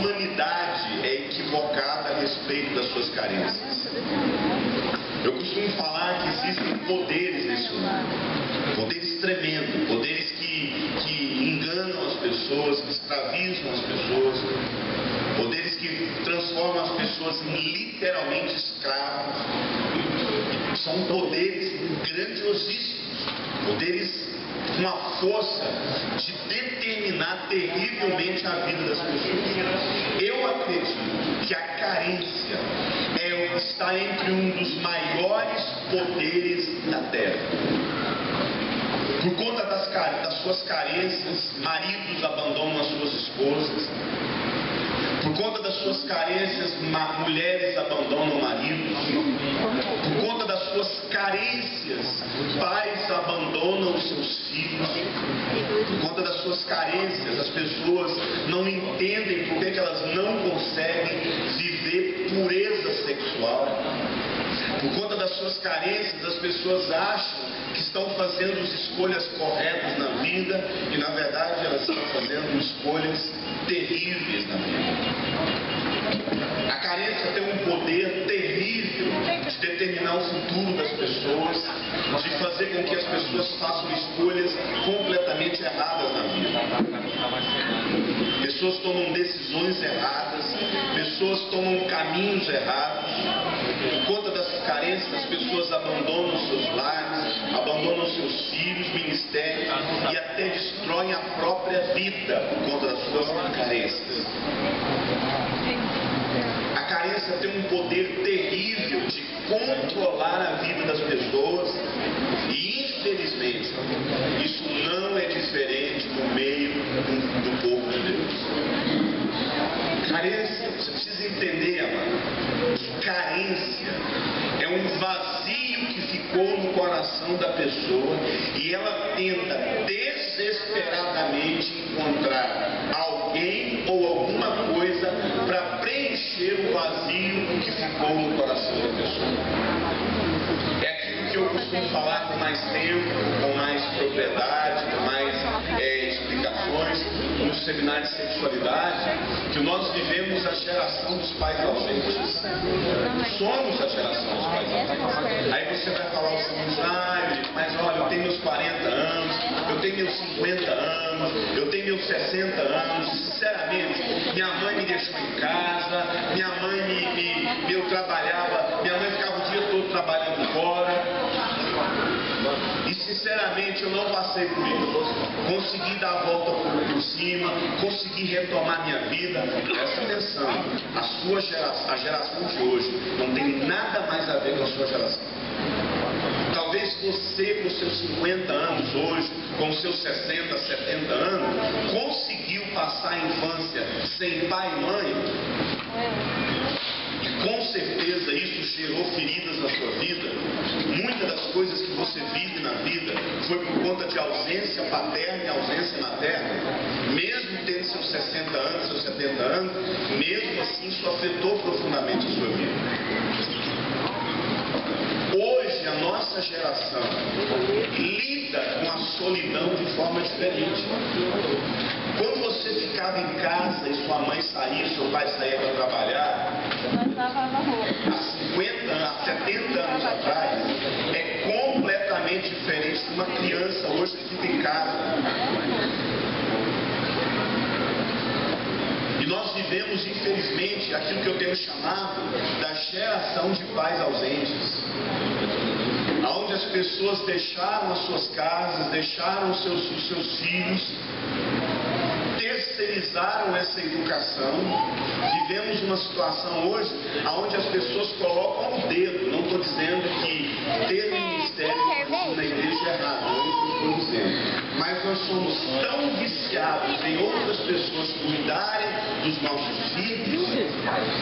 humanidade é equivocada a respeito das suas carências. Eu costumo falar que existem poderes nesse mundo, poderes tremendos, poderes que enganam as pessoas, que escravizam as pessoas, poderes que transformam as pessoas em literalmente escravos. São poderes grandiosíssimos, poderes com uma força de determinar terrivelmente a vida das pessoas. Eu acredito que a carência está entre um dos maiores poderes da Terra. Por conta das suas carências, maridos abandonam as suas esposas. Por conta das suas carências, mulheres abandonam maridos. Por conta das suas carências, pais abandonam os seus filhos. Por conta das suas carências, as pessoas não entendem por que elas não conseguem viver pureza sexual. Por conta das suas carências, as pessoas acham que estão fazendo as escolhas corretas na vida e, na verdade, elas estão fazendo escolhas terríveis na vida. A carência tem um poder terrível de determinar o futuro das pessoas, de fazer com que as pessoas façam escolhas completamente erradas na vida. Pessoas tomam decisões erradas, pessoas tomam caminhos errados. Por conta das carências, as pessoas abandonam seus lares, abandonam seus filhos, ministérios e até destroem a própria vida por conta das suas carências. A carência tem um poder terrível de controlar a vida das pessoas e, infelizmente, isso não é diferente no meio do povo de Deus. Carência, você precisa entender, amado, que carência é um vazio que ficou no coração da pessoa e ela tenta desesperadamente encontrar alguém ou alguma coisa para preencher o vazio que ficou no coração da pessoa. É aquilo que eu costumo falar com mais tempo, com mais propriedade, com mais explicações no seminário de sexualidade, que nós vivemos a geração dos pais ausentes. Somos a geração dos pais ausentes. Aí você vai falar o seguinte: mas olha, eu tenho meus 40 anos, eu tenho meus 50 anos, eu tenho meus 60 anos, sinceramente, minha mãe me deixou em casa, minha mãe eu trabalhava, minha mãe ficava o dia todo trabalhando fora. E sinceramente eu não passei por isso. Consegui dar a volta por cima, consegui retomar minha vida. Presta atenção, a geração de hoje não tem nada mais a ver com a sua geração. Talvez você com seus 50 anos hoje, com seus 60, 70 anos, conseguiu passar a infância sem pai e mãe. Com certeza isso gerou feridas na sua vida. Muitas das coisas que você vive na vida foi por conta de ausência paterna e ausência materna. Mesmo tendo seus 60 anos, seus 70 anos, mesmo assim isso afetou profundamente a sua vida. Hoje a nossa geração lida com a solidão de forma diferente. Quando você ficava em casa e sua mãe saía, seu pai saía para trabalhar, há 50 anos, há 70 anos atrás, é completamente diferente de uma criança hoje que fica em casa. E nós vivemos, infelizmente, aquilo que eu tenho chamado da geração de pais ausentes, onde as pessoas deixaram as suas casas, deixaram os seus filhos, terceirizaram essa educação. Vivemos uma situação hoje onde as pessoas colocam o dedo. Não estou dizendo que ter ministério na igreja é errado, não estou dizendo. Mas nós somos tão viciados em outras pessoas cuidarem dos nossos filhos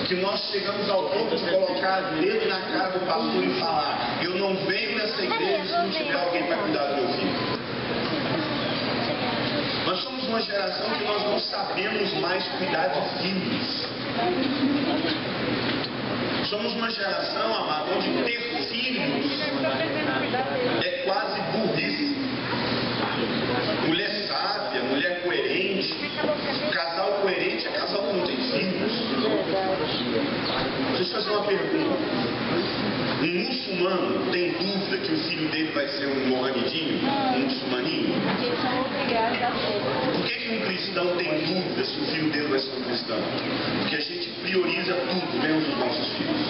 que nós chegamos ao ponto de colocar o dedo na cara do pastor e falar: eu não venho nessa igreja se não tiver alguém para cuidar do meu filho. Nós somos uma geração que nós não sabemos mais cuidar de filhos. Somos uma geração, amado, onde ter filhos é quase burrice. Mulher sábia, mulher coerente, casal coerente é casal que não tem filho. dúvida que o filho dele vai ser um mohamedinho, um muçulmaninho? Porque eles são obrigados a ser. Por que um cristão tem dúvida se o filho dele vai ser um cristão? Porque a gente prioriza tudo, menos os nossos filhos.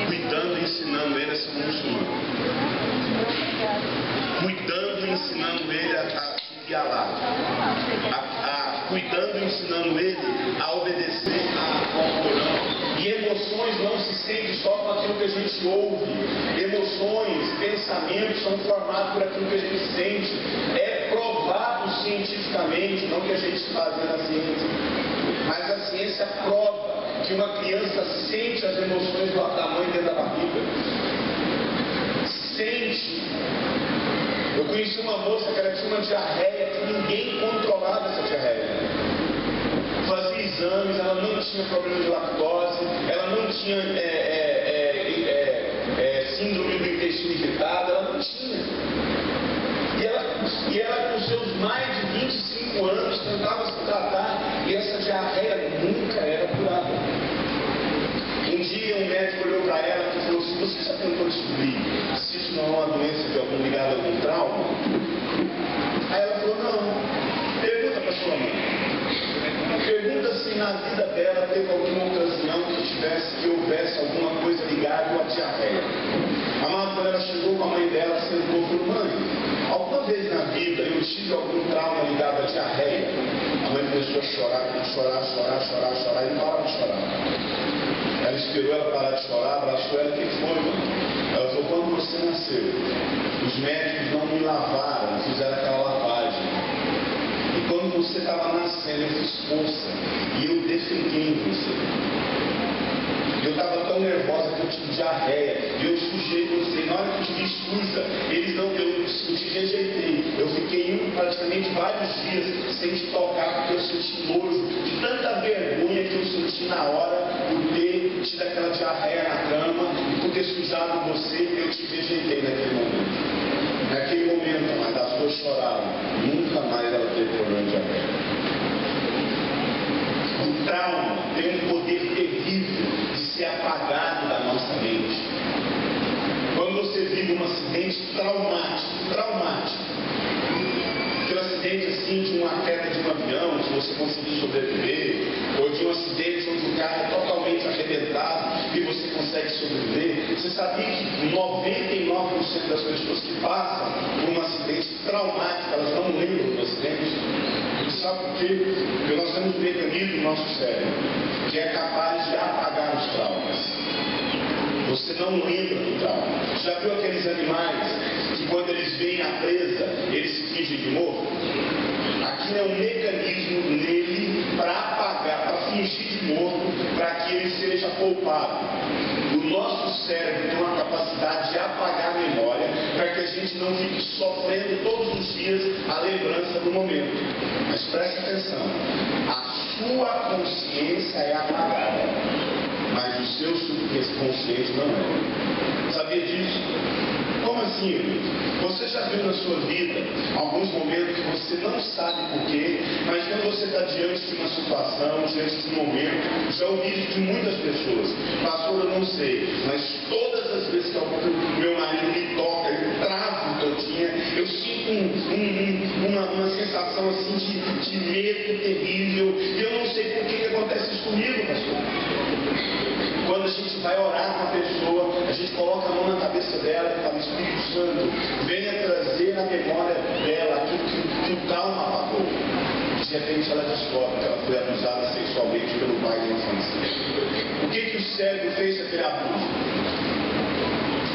Cuidando e ensinando ele a ser um muçulmano. Cuidando e ensinando ele a seguir Allah. Cuidando e ensinando ele a obedecer ao Corão. E emoções não se sentem só com aquilo que a gente ouve. Emoções, pensamentos são formados por aquilo que a gente sente. É provado cientificamente, não que a gente fazia na ciência, mas a ciência prova que uma criança sente as emoções da mãe dentro da barriga. Sente. Eu conheci uma moça que ela tinha uma diarreia que ninguém controlava essa diarreia. Fazia exames, ela não tinha problema de lactose, ela não tinha síndrome do intestino irritado, ela não tinha. E ela com seus mais de 25 anos tentava se tratar e essa diarreia nunca era curada. Um dia um médico olhou para ela e falou assim: você já tentou descobrir se isso não é uma doença de algum ligada a algum trauma? Aí ela falou: não. Pergunta para sua mãe. Pergunta se na vida dela teve alguma ocasião que houvesse alguma coisa ligada à diarreia. A mãe, quando ela chegou com a mãe dela, sentou e falou: mãe, alguma vez na vida eu tive algum trauma ligado à diarreia? A mãe começou a chorar e não parava de chorar. Ela esperou ela parar de chorar, abraçou ela: o que foi, mãe? Ela falou: quando você nasceu, os médicos não me lavaram, fizeram aquela lavagem. E quando você estava nascendo, eu fiz força e eu defequei em você. Eu estava tão nervosa que eu tive diarreia e eu sujei você. Na hora que eu te vi suja, eu te rejeitei. Eu fiquei praticamente vários dias sem te tocar porque eu senti nojo de tanta vergonha que eu senti na hora por ter tido aquela diarreia na cama e por ter sujado você. Eu te rejeitei naquele momento. Naquele momento, mas as duas choraram. Nunca mais ela teve problema de diarreia. O trauma tem um poder terrível de ser apagado da nossa mente. Quando você vive um acidente traumático, aquele acidente assim de uma queda de um avião, se você conseguir sobreviver, ou de um acidente onde o carro é totalmente arrebentado e você consegue sobreviver, você sabia que 99% das pessoas que passam por um acidente traumático, elas não lembram do acidente? E sabe por quê? Porque nós temos um mecanismo no nosso cérebro que é capaz de apagar os traumas. Você não lembra do trauma. Já viu aqueles animais que quando eles veem a presa, eles se fingem de morto? Aquilo é um mecanismo nele para apagar, para fingir de morto, para que ele seja poupado. O nosso cérebro tem uma capacidade de apagar a memória para que a gente não fique sofrendo todos os dias a lembrança do momento. Mas preste atenção, a sua consciência é apagada, mas o seu subconsciente não é. Sabia disso? Como assim? Você já viu na sua vida alguns momentos que você não sabe porquê, mas quando você está diante de uma situação, diante de um momento, já ouvi isso de muitas pessoas. Pastor, eu não sei, mas todas as vezes que o meu marido me toca, ele trava o que eu tinha, eu sinto uma sensação assim de medo terrível. E eu não sei por que acontece isso comigo, pastor. Quando a gente vai orar com a pessoa, a gente coloca a mão na cabeça dela e fala: Espírito Santo, venha trazer na memória dela aquilo que o trauma apagou. De repente ela descobre que ela foi abusada sexualmente pelo pai de infância. O que o cérebro fez com aquele abuso?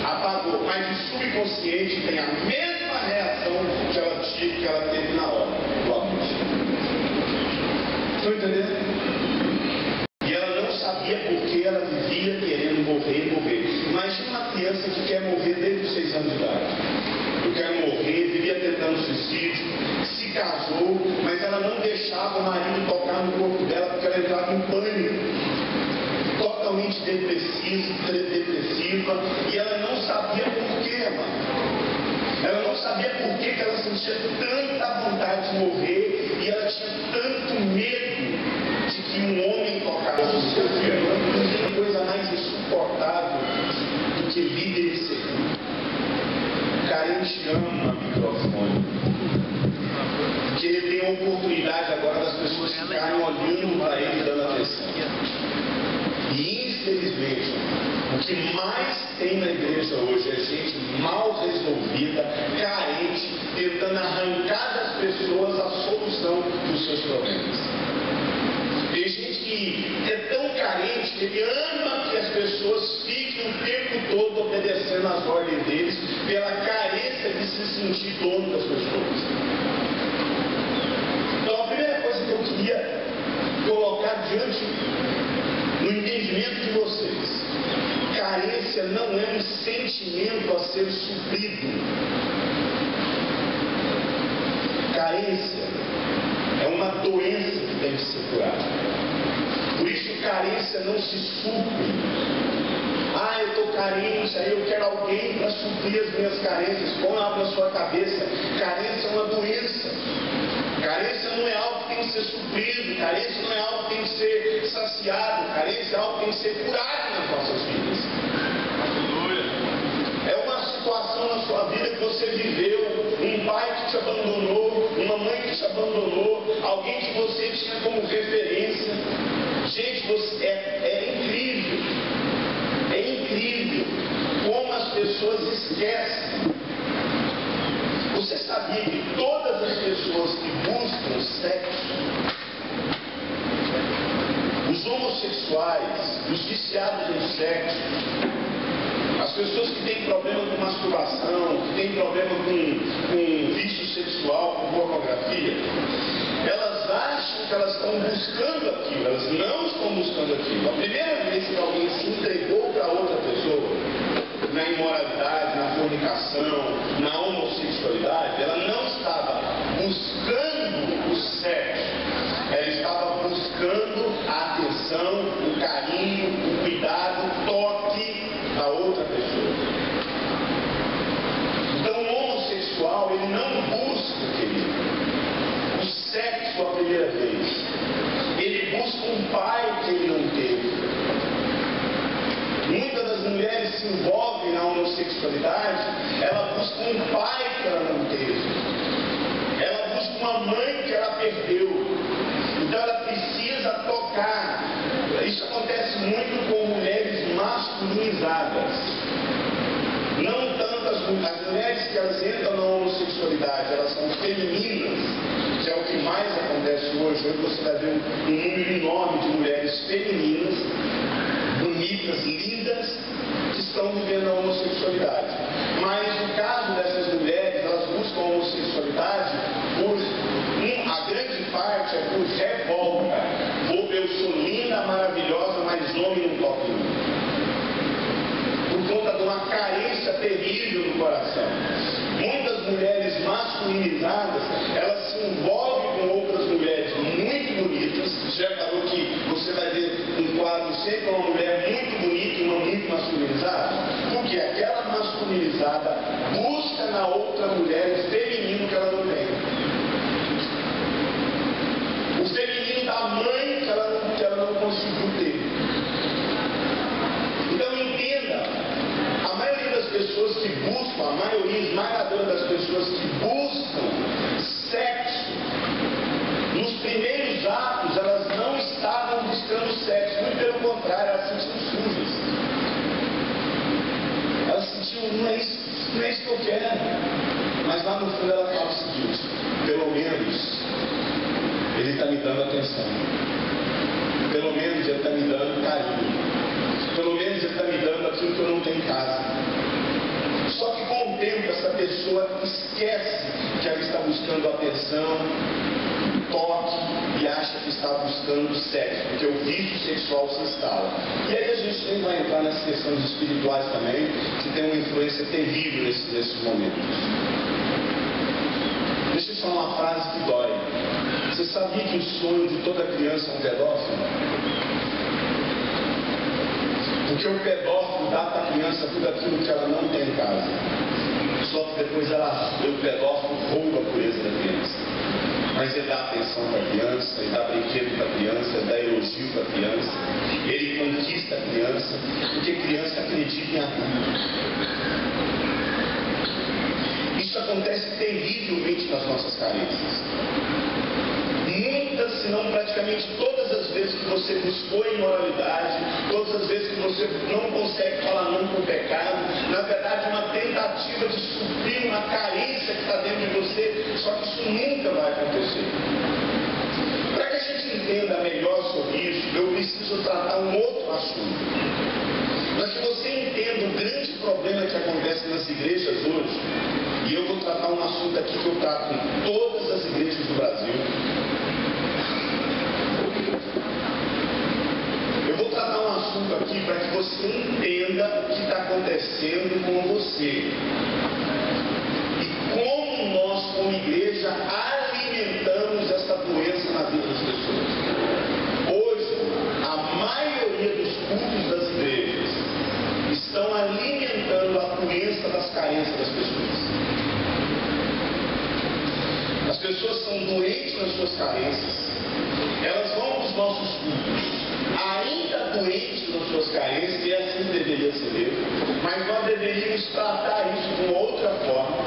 Apagou, mas o subconsciente tem a mesma reação que ela teve na hora do abuso. Estão entendendo? Sabia porque ela vivia querendo morrer. Imagina uma criança que quer morrer desde os 6 anos de idade. Eu quero morrer, vivia tentando suicídio, se casou, mas ela não deixava o marido tocar no corpo dela porque ela entrava em pânico. Totalmente depressiva, e ela não sabia por quê, mano. Ela não sabia por que ela sentia tanta vontade de morrer e ela tinha tanto medo de que um homem tocasse no seu filho. Não tem coisa mais insuportável do que líder e servir. tem na igreja hoje é gente mal resolvida, carente, tentando arrancar das pessoas a solução dos seus problemas. Tem gente que é tão carente que ele ama que as pessoas fiquem o tempo todo obedecendo às ordens deles pela carência de se sentir dono das pessoas. Então a primeira coisa que eu queria colocar diante no entendimento de vocês: carência não é um sentimento a ser suprido. Carência é uma doença que tem que ser curada. Por isso carência não se supre. Eu estou carente, aí eu quero alguém para suprir as minhas carências. Põe algo na sua cabeça: carência é uma doença. Carência não é algo que tem que ser suprido, carência não é algo que tem que ser saciado, carência é algo que tem que ser curado nas nossas vidas. É uma situação na sua vida que você viveu, um pai que te abandonou, uma mãe que te abandonou, alguém que você tinha como referência. Gente, é incrível como as pessoas esquecem. Você sabia que todas as pessoas que buscam sexo, os homossexuais, os viciados em sexo, as pessoas que têm problema com masturbação, que têm problema com vício sexual, com pornografia, elas acham que elas estão buscando aquilo, elas não estão buscando aquilo. A primeira vez que alguém se entregou para outra pessoa, na imoralidade, na fornicação, na homossexualidade, ela não estava buscando o sexo, ela estava buscando a atenção, o carinho, o cuidado, o toque da outra pessoa. Então o homossexual, ele não busca, querido, o sexo a primeira vez. Ele busca um pai que ele não teve. Muitas das mulheres se envolvem na homossexualidade, ela busca um pai que ela não teve. Ela busca uma mãe que ela perdeu. Então ela precisa tocar. Isso acontece muito com mulheres masculinizadas. Não tanto as mulheres que elas entram na homossexualidade, elas são femininas, que é o que mais acontece hoje. Hoje você vai ver um número enorme de mulheres femininas, bonitas, lindas, que estão vivendo a homossexualidade. Mas no caso dessas mulheres, elas buscam a homossexualidade a grande parte é por revolta. Eu sou linda, maravilhosa, mas homem não toca em mim. Por conta de uma carência terrível no coração. Muitas mulheres masculinizadas, elas se envolvem com outras mulheres muito bonitas. Já falou que você vai ver um quadro sempre uma mulher muito bonita e uma muito masculinizada? Porque aquela masculinizada busca na outra mulher o feminino que ela não tem. O feminino da mãe que ela não conseguiu ter. Então entenda, a maioria das pessoas que buscam, a maioria esmagadora das pessoas que buscam sexo, nos primeiros atos elas não estavam buscando sexo, muito pelo contrário, elas se sentiam sujas. Elas sentiam, não é isso que eu quero. Mas lá no fundo ela fala o seguinte: pelo menos ele está me dando atenção, pelo menos ele está me dando carinho, pelo menos ele está me dando aquilo que eu não tenho em casa. Só que com o tempo essa pessoa esquece que ela está buscando atenção, toque, e acha que está buscando sexo, porque o vício sexual se instala. E aí a gente nem vai entrar nas questões espirituais também, que tem uma influência terrível nesses momentos. Deixa eu falar uma frase que dói. Você sabia que o sonho de toda criança é um pedófilo? Porque o pedófilo dá para a criança tudo aquilo que ela não tem em casa. Só que depois o pedófilo rouba a pureza da criança. Mas ele dá atenção para a criança, ele dá brinquedo para a criança, ele dá elogio para a criança, ele conquista a criança, porque a criança acredita em adulto. Isso acontece terrivelmente nas nossas carências. Muitas se não praticamente todas as vezes que você buscou imoralidade, todas as vezes que você não consegue falar não com o pecado, na verdade uma tentativa de suprir uma carência que está dentro de você, só que isso nunca vai acontecer. Para que a gente entenda melhor sobre isso, eu preciso tratar um outro assunto. Para que você entenda o grande problema que acontece nas igrejas hoje, e eu vou tratar um assunto aqui que eu trato em todas as igrejas do Brasil. Eu vou tratar um assunto aqui para que você entenda o que está acontecendo com você. E como nós, como igreja, alimentamos essa doença na vida das pessoas. Hoje, a maioria dos cultos das igrejas estão alimentando a doença das carências das pessoas. As pessoas são doentes nas suas carências. Elas vão para os nossos cultos ainda doentes nas suas carências, e assim deveria ser mesmo, mas nós deveríamos tratar isso de uma outra forma.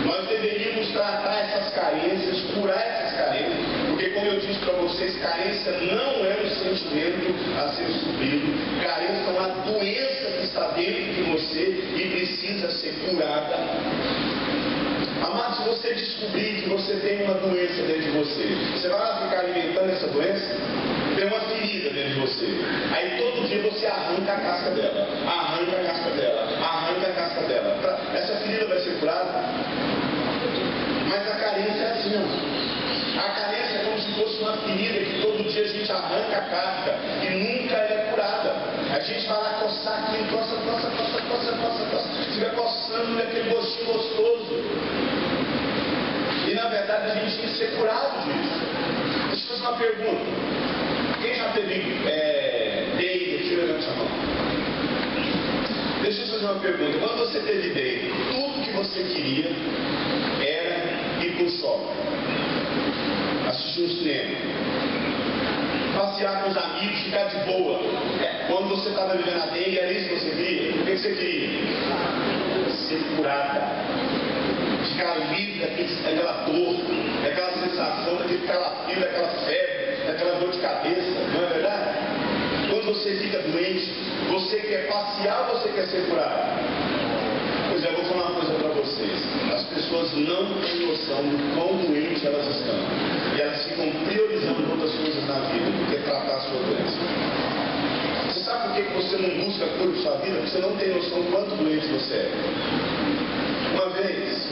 Nós deveríamos tratar essas carências, curar essas carências, porque como eu disse para vocês, carência não é um sentimento a ser suprido, carência é uma doença que está dentro de você e precisa ser curada. Amado, se você descobrir que você tem uma doença dentro de você, você vai lá ficar alimentando essa doença? Tem uma ferida dentro de você. Aí todo dia você arranca a casca dela, arranca a casca dela, arranca a casca dela. Essa ferida vai ser curada? Mas a carência é assim, ó. A carência é como se fosse uma ferida que todo dia a gente arranca a casca e nunca é curada. A gente vai lá coçar aquilo, coça, fica coçando aquele gostinho gostoso. E na verdade a gente tem que ser curado disso. Deixa eu fazer uma pergunta. Quem já teve DEI aqui, levante a mão. Deixa eu fazer uma pergunta. Quando você teve DEI, tudo que você queria era ir para o shopping, assistir um cinema, passear com os amigos, ficar de boa. Quando você estava vivendo a DEI, era isso que você queria? O que você queria? Ser curada. Ficar livre daquela dor, daquela sensação, daquele calafrio, daquela febre, daquela dor de cabeça, não é verdade? Quando você fica doente, você quer passear ou você quer ser curado? Pois é, eu vou falar uma coisa para vocês. As pessoas não têm noção do quão doentes elas estão. E elas ficam priorizando outras coisas na vida do que tratar a sua doença. Você sabe por que você não busca cura para sua vida? Porque você não tem noção do quanto doente você é. Uma vez,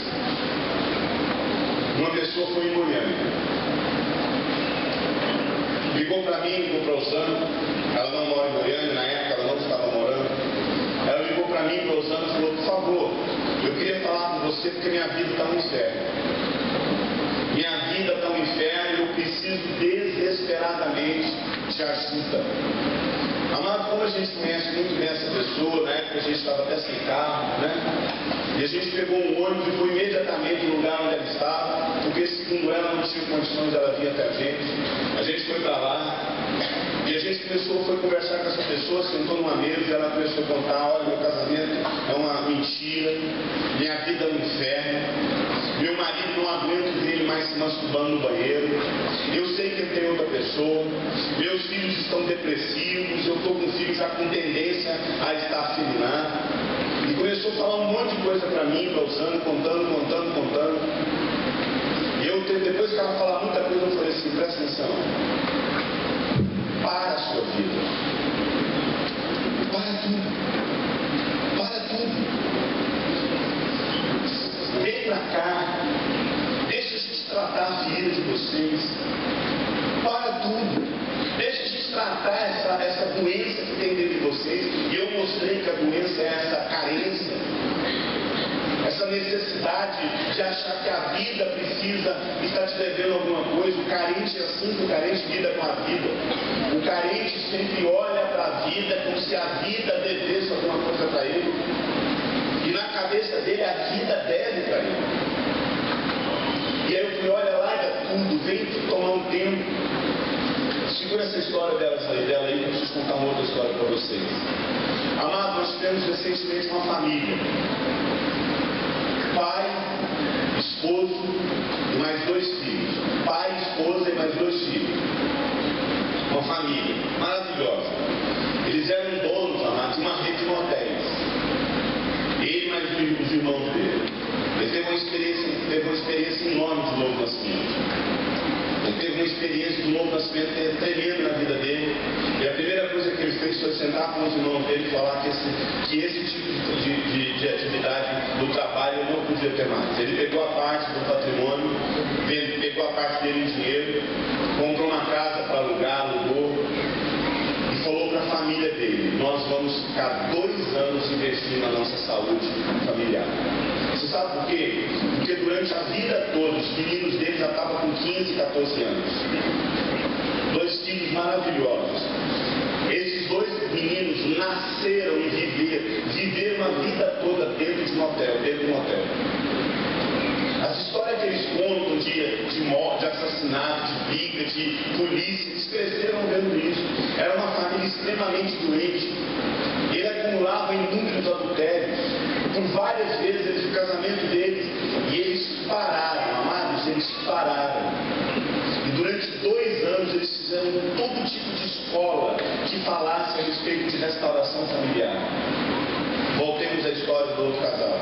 uma pessoa foi em Goiânia. Ligou para mim, ligou para o Osano. Ela não mora em Goiânia, na época ela não estava morando. Ela ligou para mim, para o Osano, e falou: por favor, eu queria falar com você porque minha vida está um inferno. Minha vida está um inferno e eu preciso desesperadamente de ajuda. Amado, como a gente conhece muito bem essa pessoa, na época a gente estava até sem carro, né? E a gente pegou um ônibus e foi imediatamente no lugar onde ela estava, porque segundo ela não tinha condições, ela vinha até a gente. A gente foi para lá e a gente foi conversar com essa pessoa, sentou numa mesa e ela começou a contar: olha, meu casamento é uma mentira, minha vida é um inferno, meu marido não aguenta ver ele mais se masturbando no banheiro, eu sei que ele tem outra pessoa, meus filhos estão depressivos, eu estou com filhos já com tendência a estar afeminado. E começou a falar um monte de coisa para mim, para o Sandro, contando. E depois que ela falava muita coisa, eu falei assim: presta atenção, para a sua vida, para tudo, vem para cá, deixa a gente tratar a ferida de vocês, para tudo. Deixa a gente tratar essa doença que tem dentro de vocês. E eu mostrei que a doença é essa carência, essa necessidade de achar que a vida precisa estar te devendo alguma coisa. O carente é assim que o carente lida com a vida. O carente sempre olha para a vida como se a vida devesse alguma coisa para ele. E na cabeça dele a vida deve para ele. E aí eu falei: olha, larga tudo, vem tomar um tempo. Segura essa história dela aí, que eu preciso contar uma outra história para vocês. Amado, nós tivemos recentemente uma família. Pai, esposo e mais 2 filhos. Pai, esposa e mais 2 os irmãos dele. Ele teve uma experiência enorme de novo nascimento. Ele teve uma experiência do novo nascimento tremenda na vida dele. E a primeira coisa que ele fez foi sentar com os irmãos dele e falar que esse tipo de atividade do trabalho ele não podia ter mais. Ele pegou a parte do patrimônio, pegou a parte dele em dinheiro, comprou uma casa para alugar, alugou e falou para a família dele: nós vamos ficar 2 anos investindo na nossa saúde familiar. Você sabe por quê? Porque durante a vida toda, os meninos dele já estavam com 15, 14 anos. 2 filhos maravilhosos. Esses 2 meninos nasceram e viveram a vida toda dentro de um hotel, As histórias que eles contam de morte, de assassinato, de briga, de polícia, eles cresceram vendo isso. Era uma família extremamente doente. Ele acumulava inúmeros adultérios. Por várias vezes, o casamento deles, e eles pararam, amados, eles pararam. E durante 2 anos eles fizeram todo tipo de escola que falasse a respeito de restauração familiar. Voltemos à história do outro casal.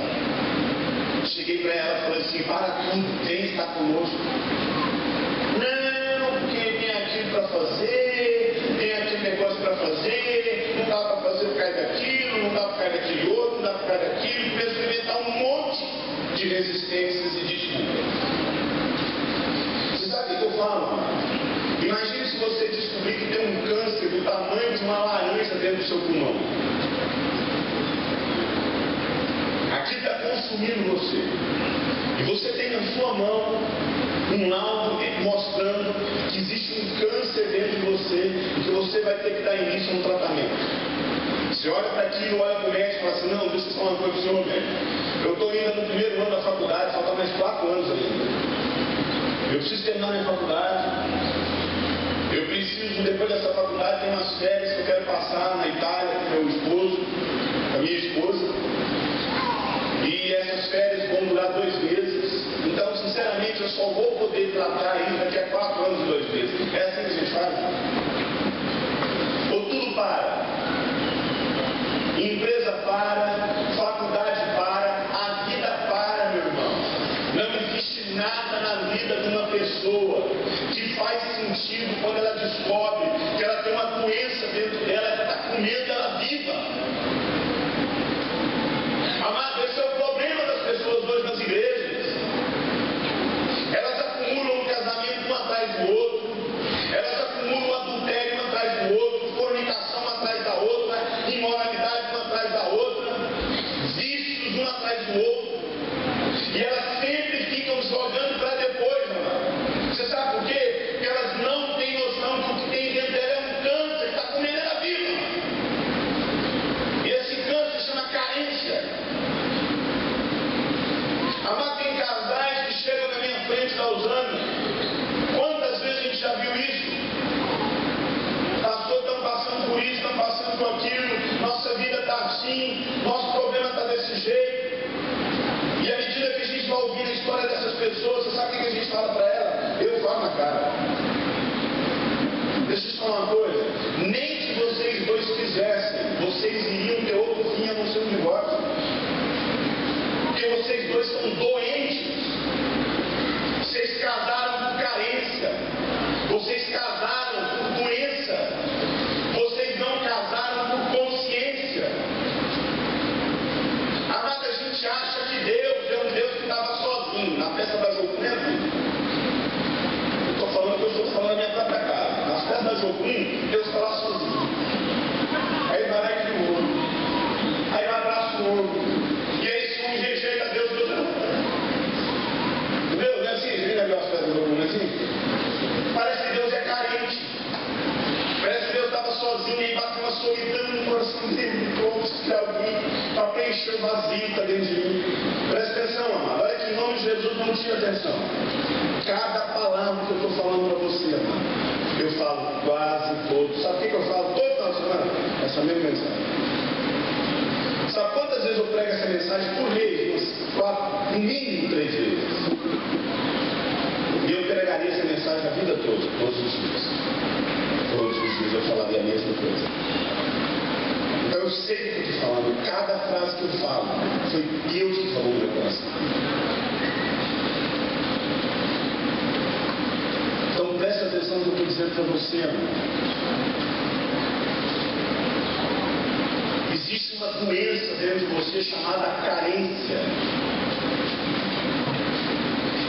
Cheguei para ela e falei assim: para tudo, vem estar conosco. Não, porque tem aquilo para fazer, tem aquele negócio para fazer, não dá para fazer por causa daquilo, não dá por causa daquele outro, não dá por causa daquilo. Começou a inventar um monte de resistências e desculpas. Você sabe o que eu falo? Imagine se você descobrir que tem um câncer do tamanho de uma laranja dentro do seu pulmão. Aquilo está consumindo você. E você tem na sua mão um laudo mostrando que existe um câncer dentro de você e que você vai ter que dar início a um tratamento. Você olha para aquilo, olha para o médico e fala assim: não, deixa eu falar uma coisa para o senhor, médico. Eu estou ainda no primeiro ano da faculdade, falta mais 4 anos ainda. Eu preciso terminar minha faculdade. Eu preciso, depois dessa faculdade, ter umas férias que eu quero passar na Itália com meu esposo, com a minha esposa. E essas férias vão durar 2 meses. Então, sinceramente, eu só vou poder tratar isso daqui a 4 anos e 2 meses. É assim que a gente faz? Ou tudo para? Empresa para, faculdade para, a vida para, meu irmão. Não existe nada na vida de uma pessoa que faz sentido quando ela descobre que ela tem uma doença dentro dela que está comendo ela viva. Amado, esse é o problema das pessoas hoje nas igrejas. Elas acumulam um casamento um atrás do outro, elas acumulam adultério um atrás do outro, fornicação uma atrás da outra, imoralidade uma atrás da outra, vícios um atrás do outro, e elas sempre ficam jogando para depois, amado. Você sabe por quê? Porque elas não têm noção que o que tem dentro dela é um câncer que está comendo ela viva. E esse câncer chama carência. Amado, tem casais que chegam na minha frente há uns anos. Quantas vezes a gente já viu isso? Pastor, estão passando por isso, estão passando por aquilo, nossa vida está assim, nosso problema está desse jeito. E à medida que a gente vai ouvindo a história dessas pessoas, você sabe o que a gente fala para ela? Eu falo na cara. Deixa eu te falar uma coisa: nem que vocês dois quisessem, vocês iriam ter outro fim a não ser um divórcio. Porque vocês dois são doentes. Vocês casaram por carência. Vocês casaram por doença. Vocês não casaram por consciência. Amada, a gente acha que Deus é um Deus que estava sozinho. Na festa da Jocum, eu estou falando que eu estou falando da minha própria casa. Nas festas da Jocum, Deus está lá sozinho. Aí vai lá e cria o outro. Aí vai abraça o outro. E aí se um rejeita Deus, Deus não. Entendeu? Não é assim? Você já viu as festas da Jocum, não é assim? Parece que Deus é carente. Parece que Deus estava sozinho e bateu uma solidão no coração dele. Como se tiver alguém para preencher o vazio que está dentro de mim. Presta atenção, amado. Olha que em nome de Jesus, não tire atenção. Cada palavra que eu estou falando para você, amado, eu falo quase todo. Sabe o que eu falo todo final de semana? Essa mesma mensagem. Sabe quantas vezes eu prego essa mensagem por mês? No mínimo 3 vezes. E eu pregaria essa mensagem a vida toda, todos os dias. Todos os dias eu falaria a mesma coisa. Então eu Eu sei o que eu estou falando. Cada frase que eu falo foi Deus que falou no meu coração. Então preste atenção no que eu estou dizendo para você, amor. Existe uma doença dentro de você chamada carência.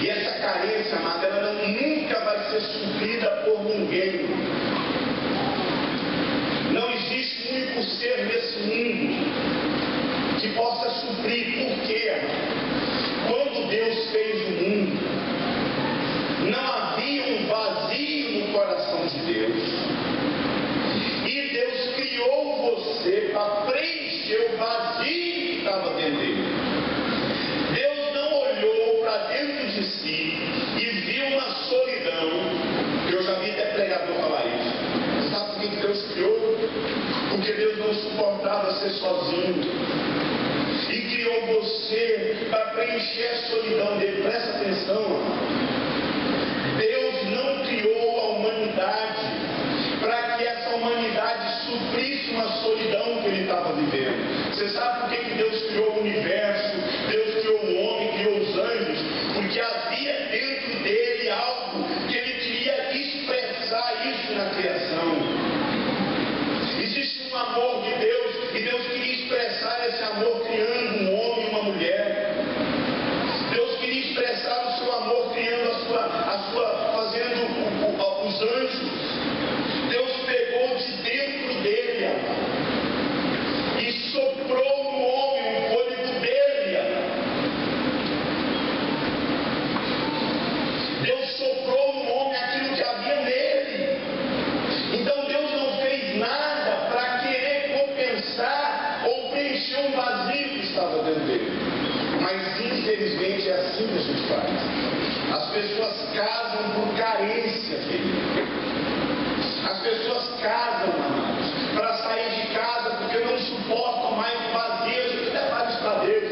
E essa carência, amada, ela nunca vai ser suprida por ninguém. Não existe um único ser nesse mundo que possa suprir. Por quê? Quando Deus fez o mundo, não havia um vazio no coração de Deus. E Deus criou você para preencher o vazio que estava dentro dele. Deus não olhou para dentro de si e viu uma solidão. Eu já vi até pregador falar isso. Sabe por que Deus criou? Porque Deus não suportava ser sozinho. E criou você para preencher a solidão dele. Presta atenção. Deus não criou a humanidade para que essa humanidade suprisse uma solidão que ele estava vivendo. Você sabe por que Deus criou o universo? Deus criou o homem, criou os anjos? Porque havia dentro dele algo que ele queria expressar isso na criação. Existe um amor de Deus e Deus queria expressar esse amor criando um homem e uma mulher. Deus queria expressar o seu amor criando fazendo os anjos. Deus pegou de dentro dele e soprou no homem o fôlego dele. Deus soprou no homem aquilo que havia nele. Então Deus não fez nada para querer compensar ou preencher um vazio que estava dentro dele. Mas infelizmente é assim que a gente faz. As pessoas casam por carência, filho. As pessoas casam, amados, para sair de casa porque não suportam mais o vazio. A gente até fala isso para Deus.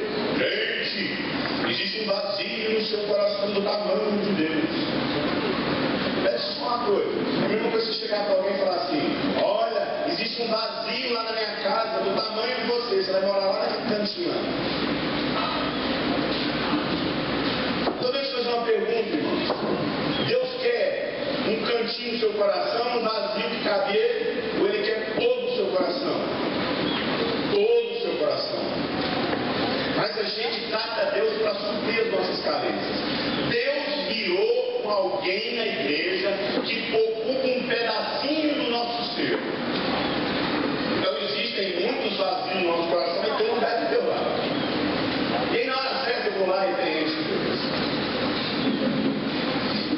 Gente, existe um vazio no seu coração do tamanho de Deus. Deixa eu só uma coisa. É a mesma coisa você chegar para alguém e falar assim: olha, existe um vazio lá na minha casa do tamanho de você. Você vai morar lá naquele cantinho lá. Então deixa eu fazer uma pergunta, irmãos. Deus quer um cantinho no seu coração, um vazio que cabe ele, ou ele quer todo o seu coração? Todo o seu coração. Mas a gente trata Deus para suprir as nossas carências. Deus virou alguém na igreja que ocupa um pedacinho do nosso ser. Então existem muitos vazios no nosso coração e tem um lugar de Deus lá. E aí na hora certa eu vou lá e preencho Deus.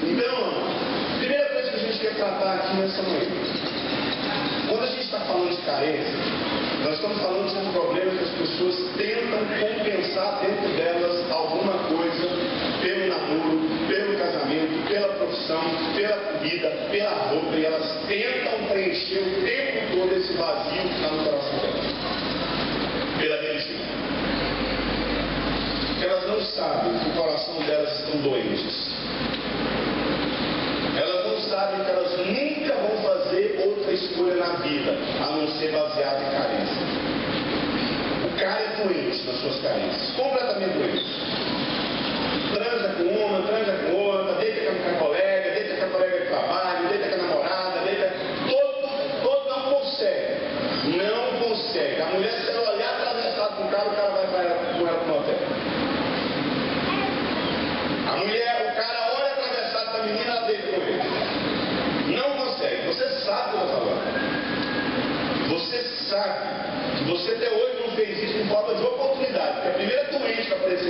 Então, a primeira coisa que a gente quer tratar aqui nessa manhã, quando a gente está falando de carência, nós estamos falando de um problema que as pessoas tentam compensar dentro delas alguma coisa pelo namoro, pelo casamento, pela profissão, pela comida, pela roupa, e elas tentam preencher o tempo todo esse vazio que está no coração delas, pela religião. Elas não sabem que o coração delas estão doentes. Elas não sabem que elas nunca vão fazer outra escolha na vida, a não ser baseada em carência. O cara é doente nas suas carências, completamente doente. Transa com uma, transa com outra, deita com a colega, deita com a colega de trabalho, deita com a namorada, deita... Todo não consegue. Não consegue. A mulher, se ela olhar atravessado com o cara vai com ela pro hotel. A mulher, o cara olha atravessado para a menina, ela deita com ele. Não consegue. Você sabe o que eu estou falando. Você sabe que você até hoje não fez isso em forma de oportunidade. Porque a primeira doente que apareceu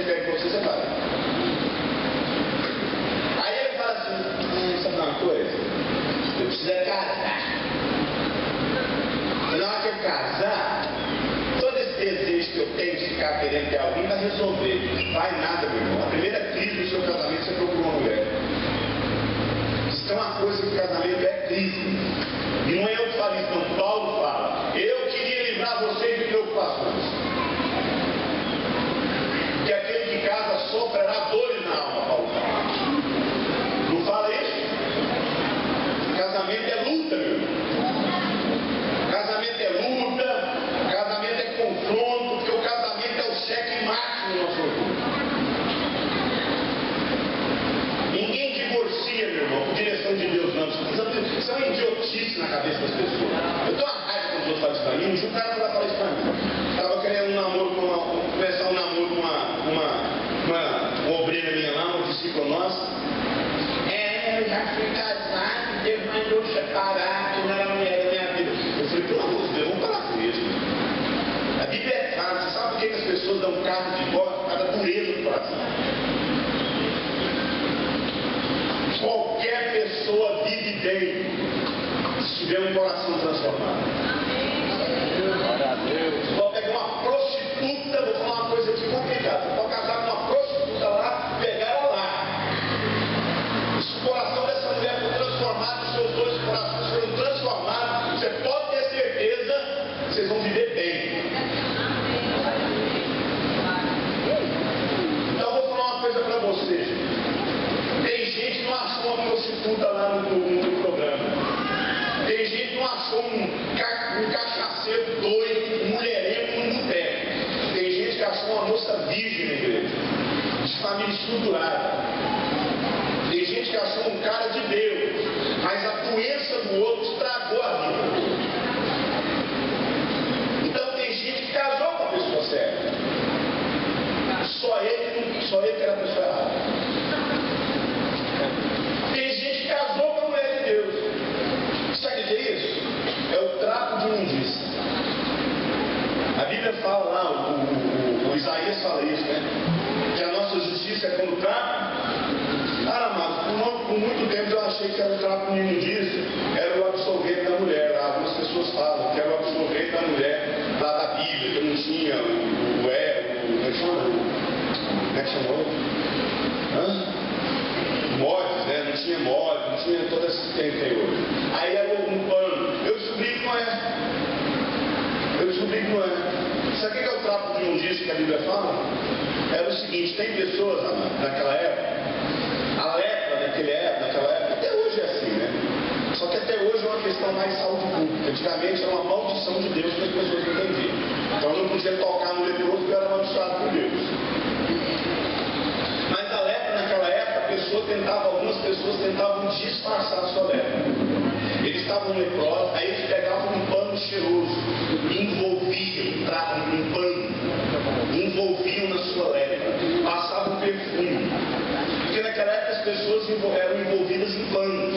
uma obreira minha lá, uma discípula nossa. Eu já fui casado, Deus mandou separar, que não era a mulher da minha vida. Eu falei, pelo amor de Deus, vamos parar com isso. A Bíblia é clara. Você sabe por que as pessoas dão carro de volta? Por causa da dureza do coração. Qualquer pessoa vive bem se tiver um coração transformado. Glória a Deus. Você pode pegar uma prostituta, vou falar uma coisa aqui complicada. Você pode casar com uma prostituta lá, pegar ela lá. Se o coração dessa mulher for transformado, os seus dois corações foram transformados, você pode ter certeza que vocês vão viver bem. Então eu vou falar uma coisa para vocês. Tem gente que não achou uma prostituta lá no programa. Tem gente que não achou um cachaceiro doido, um mulherengo no boteco. Tem gente que achou uma moça virgem na igreja, de família estruturada. Tem gente que achou um cara de Deus, mas a doença do outro estragou a vida. Então tem gente que casou com a pessoa certa. Só ele que era a pessoa errada. Tem gente que casou com a mulher de Deus. Sabe o que é isso? É o trapo de imundícia. A Bíblia fala lá, o Isaías fala isso, né? Que a nossa justiça é como trapo. Ah, amado, por muito tempo eu achei que era o trapo de imundícia, era o absorvente da mulher. Lá, algumas pessoas falam que era o absorvente da mulher lá da Bíblia, que não tinha como é que chamou? Mods, né? Não tinha mod, não tinha todo esse tempo que tem hoje. Aí era um pano. Eu descobri que não é. Sabe o que é o trapo de imundícia que a Bíblia fala? Era o seguinte, tem pessoas naquela época, a lepra naquela época, até hoje é assim, né? Só que até hoje é uma questão mais de saúde pública. Antigamente era uma maldição de Deus que as pessoas não entendiam. Então não podia tocar no leproso porque era amaldiçoado por Deus. Mas a lepra naquela época, algumas pessoas tentavam disfarçar a sua lepra. Eles estavam leprosos, aí eles pegavam um pano cheiroso, envolviam, um pano, envolviam na sua lepra, passavam perfume. Porque naquela época as pessoas eram envolvidas em panos,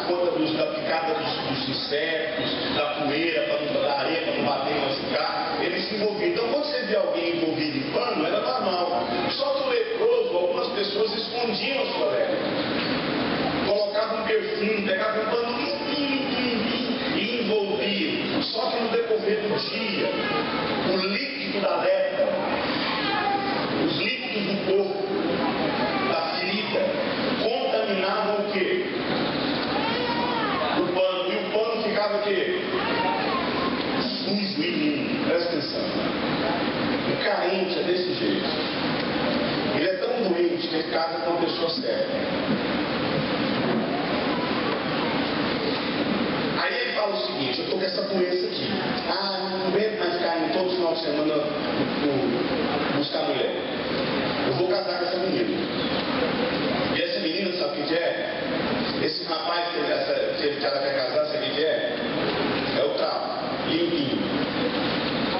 por conta da picada dos insetos, da poeira, da areia, para não bater e machucar. Eles se envolviam. Então quando você vê alguém envolvido em pano, era normal. Só que o leproso, algumas pessoas escondiam a sua lepra. Colocavam um perfume, pegavam um pano limpinho e envolviam. Só que no decorrer do dia, o líquido da lepra, os líquidos do corpo, da ferida, contaminavam o quê? O pano. E o pano ficava o quê? Sujo e imundo. Presta atenção. O carente é desse jeito. Ele é tão doente que ele casa com a pessoa certa. Aí ele fala o seguinte, eu estou com essa doença aqui. Não aguento mais ficar indo todo final de semana buscar mulher. Eu vou casar com essa menina. E essa menina, sabe o que é? Esse rapaz que ela quer casar, sabe o que é? É o trapo, limpinho.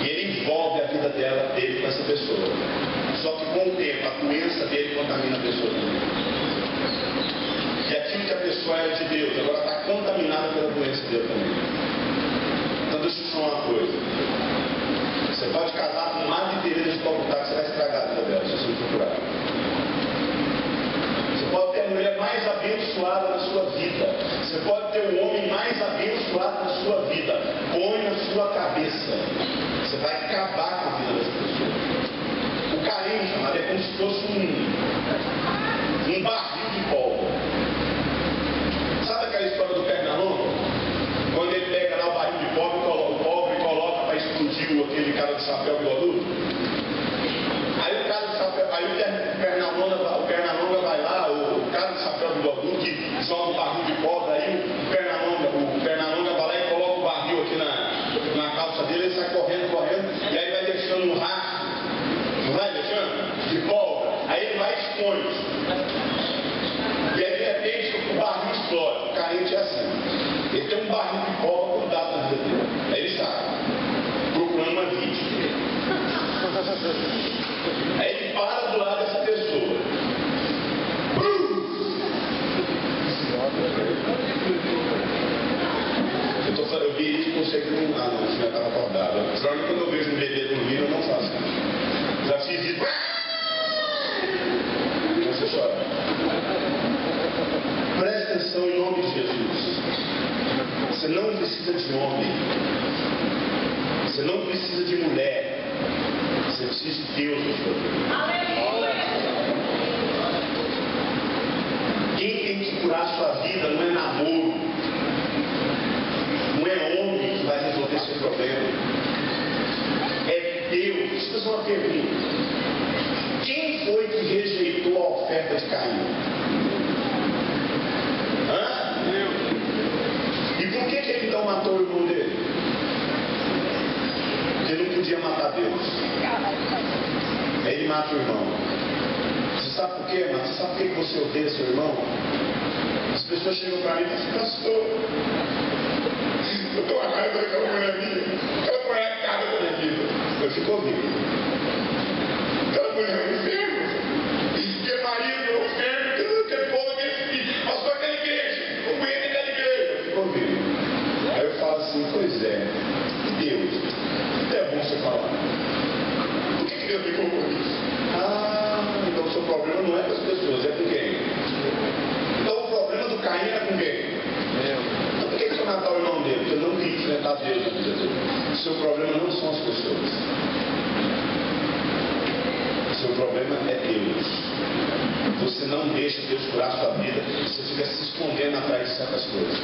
E ele envolve a vida dele com essa pessoa. Só que com o tempo, a doença dele contamina a pessoa também. E aquilo que a pessoa era de Deus, agora está contaminada pela doença dele também. Então deixa eu te falar uma coisa. Você pode casar com Madre Teresa de Calcutá, que você vai estragar a vida dela, se você não procurar. Você pode ter a mulher mais abençoada na sua vida. Você pode ter o homem mais abençoado na sua vida. Põe na sua cabeça. Você vai acabar com a vida dessa pessoa. O carente, amado, é como se fosse um barril de pólvora. Sabe aquela história do Pernalonga? Quando ele pega lá o barril de pólvora e coloca para explodir aquele cara de chapéu bigodudo? Aí o cara de chapéu, o Pernalonga vai lá, o cara de chapéu bigodudo que joga o barril de pólvora, aí o Pernalonga vai lá e coloca o barril aqui na calça dele, ele sai correndo, e aí vai deixando um rastro, não vai deixando? De pólvora. Aí ele vai e esconde. E aí de repente o barril explode. O carente é assim. Ele tem um barril de pólvora grudado na vida dele. Aí ele sai, procurando uma vítima. Aí ele para do lado dessa pessoa oferta de Caim? Hã? E por que ele então matou o irmão dele? Porque ele não podia matar Deus. Aí ele mata o irmão. Você sabe por quê, mano? Você sabe por que você odeia seu irmão? As pessoas chegam pra mim e dizem, pastor, eu tô a raiva daquela mulher minha. Aquela mulher é a cara da minha vida. Eu fico ouvindo. Aquela mulher é um enfermo. Que marido é um enfermo. Que povo, aquele filho. Pastor, aquela igreja. O governo daquela igreja. Eu fico ouvindo. Aí eu falo assim, pois é. E Deus? É bom você falar. Por que Deus me colocou nisso? Então o seu problema não é com as pessoas, é com quem? Então o problema do Caim era com quem? Então por que você matar o irmão dele? Porque eu não quis enfrentar Deus na vida dele. O seu problema não são as pessoas. O seu problema é Deus. Você não deixa Deus curar a sua vida, você fica se escondendo atrás de certas coisas.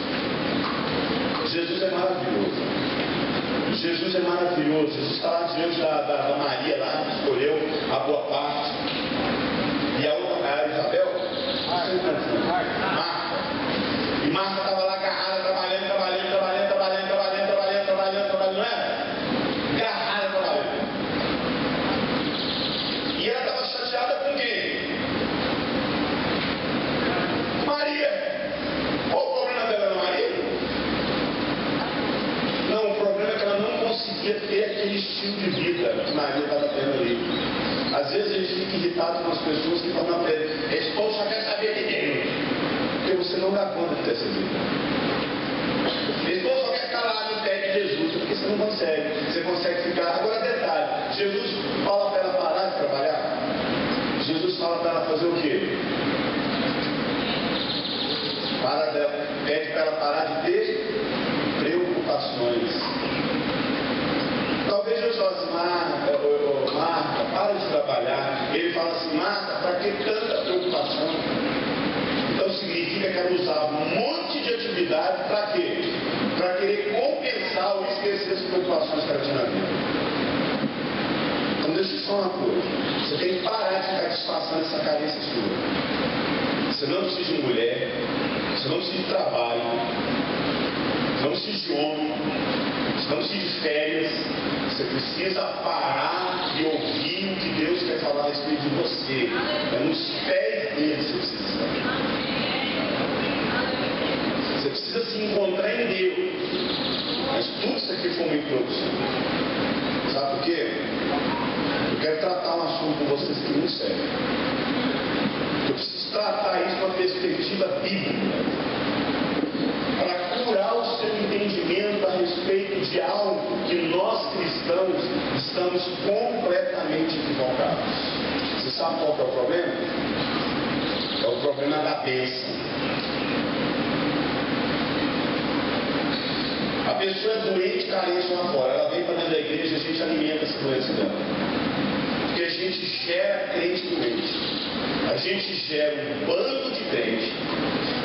Jesus é maravilhoso. Jesus é maravilhoso. Jesus está lá diante da Maria, lá, que escolheu a boa parte. E a outra, a Isabel? Marta. E Marta estava lá agarrada, trabalhando, não era? Agarrada, trabalhando. E ela estava chateada com quem? Maria. Qual o problema dela na Maria? Não, o problema é que ela não conseguia ter aquele estilo de vida que Maria estava tendo ali. Às vezes a gente fica irritado com as pessoas que falam para ele, esse povo só quer saber de Deus. Porque você não dá conta de ter essa vida. Esse povo só quer ficar lá no pé de Jesus, porque você não consegue. Você consegue ficar. Agora detalhe, Jesus fala para ela parar de trabalhar. Jesus fala para ela fazer o quê? Pede para ela parar de ter preocupações. Talvez Jesus fale assim, Marta, para de trabalhar. Ele fala assim, Marta, para que tanta preocupação? Então significa que ela usava um monte de atividade para quê? Para querer compensar ou esquecer as preocupações que ela tinha na vida. Então deixa eu só uma coisa. Você tem que parar de ficar disfarçando essa carência sua. Você não precisa de mulher, você não precisa de trabalho, você não precisa de homem, você não precisa de férias. Você precisa parar e ouvir o que Deus quer falar a respeito de você. É nos pés dele que você precisa estar. Você precisa se encontrar em Deus. Mas tudo isso aqui foi uma introdução. Sabe por quê? Eu quero tratar um assunto com vocês que não serve. Eu preciso tratar isso com uma perspectiva bíblica. Para curar o seu entendimento a respeito de algo que nós cristãos estamos completamente equivocados. Você sabe qual que é o problema? É o problema da bênção. A pessoa é doente, carente lá fora. Ela vem para dentro da igreja e a gente alimenta essa doença dela. Porque a gente gera crente doente. A gente gera um bando de crente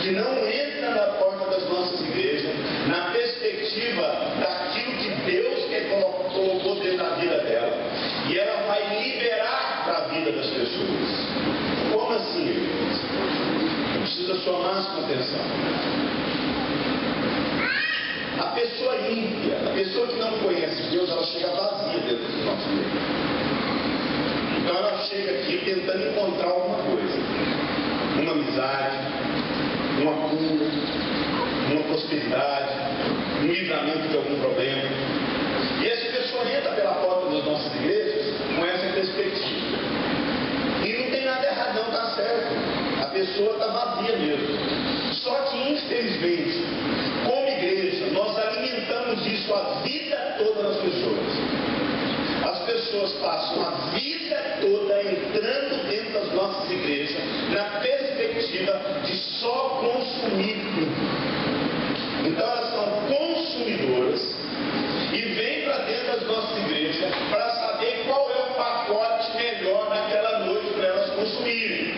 que não entra na porta das nossas igrejas na perspectiva daquilo que Deus colocou dentro da vida dela. E ela vai liberar para a vida das pessoas. Como assim, irmãos? Eu preciso da sua máxima atenção. A pessoa ímpia, a pessoa que não conhece Deus, ela chega vazia dentro do nosso meio. Então ela chega aqui tentando encontrar alguma coisa. Uma amizade, uma cura, uma prosperidade, um livramento de algum problema. E essa pessoa entra pela porta das nossas igrejas com essa perspectiva. E não tem nada errado, não, está certo. A pessoa está vazia mesmo. Só que, infelizmente, como igreja, nós alimentamos isso a vida toda nas pessoas. As pessoas passam a vida toda entrando dentro das nossas igrejas na perspectiva de só consumir tudo. Então elas são consumidoras e vêm para dentro das nossas igrejas para saber qual é o pacote melhor naquela noite para elas consumirem.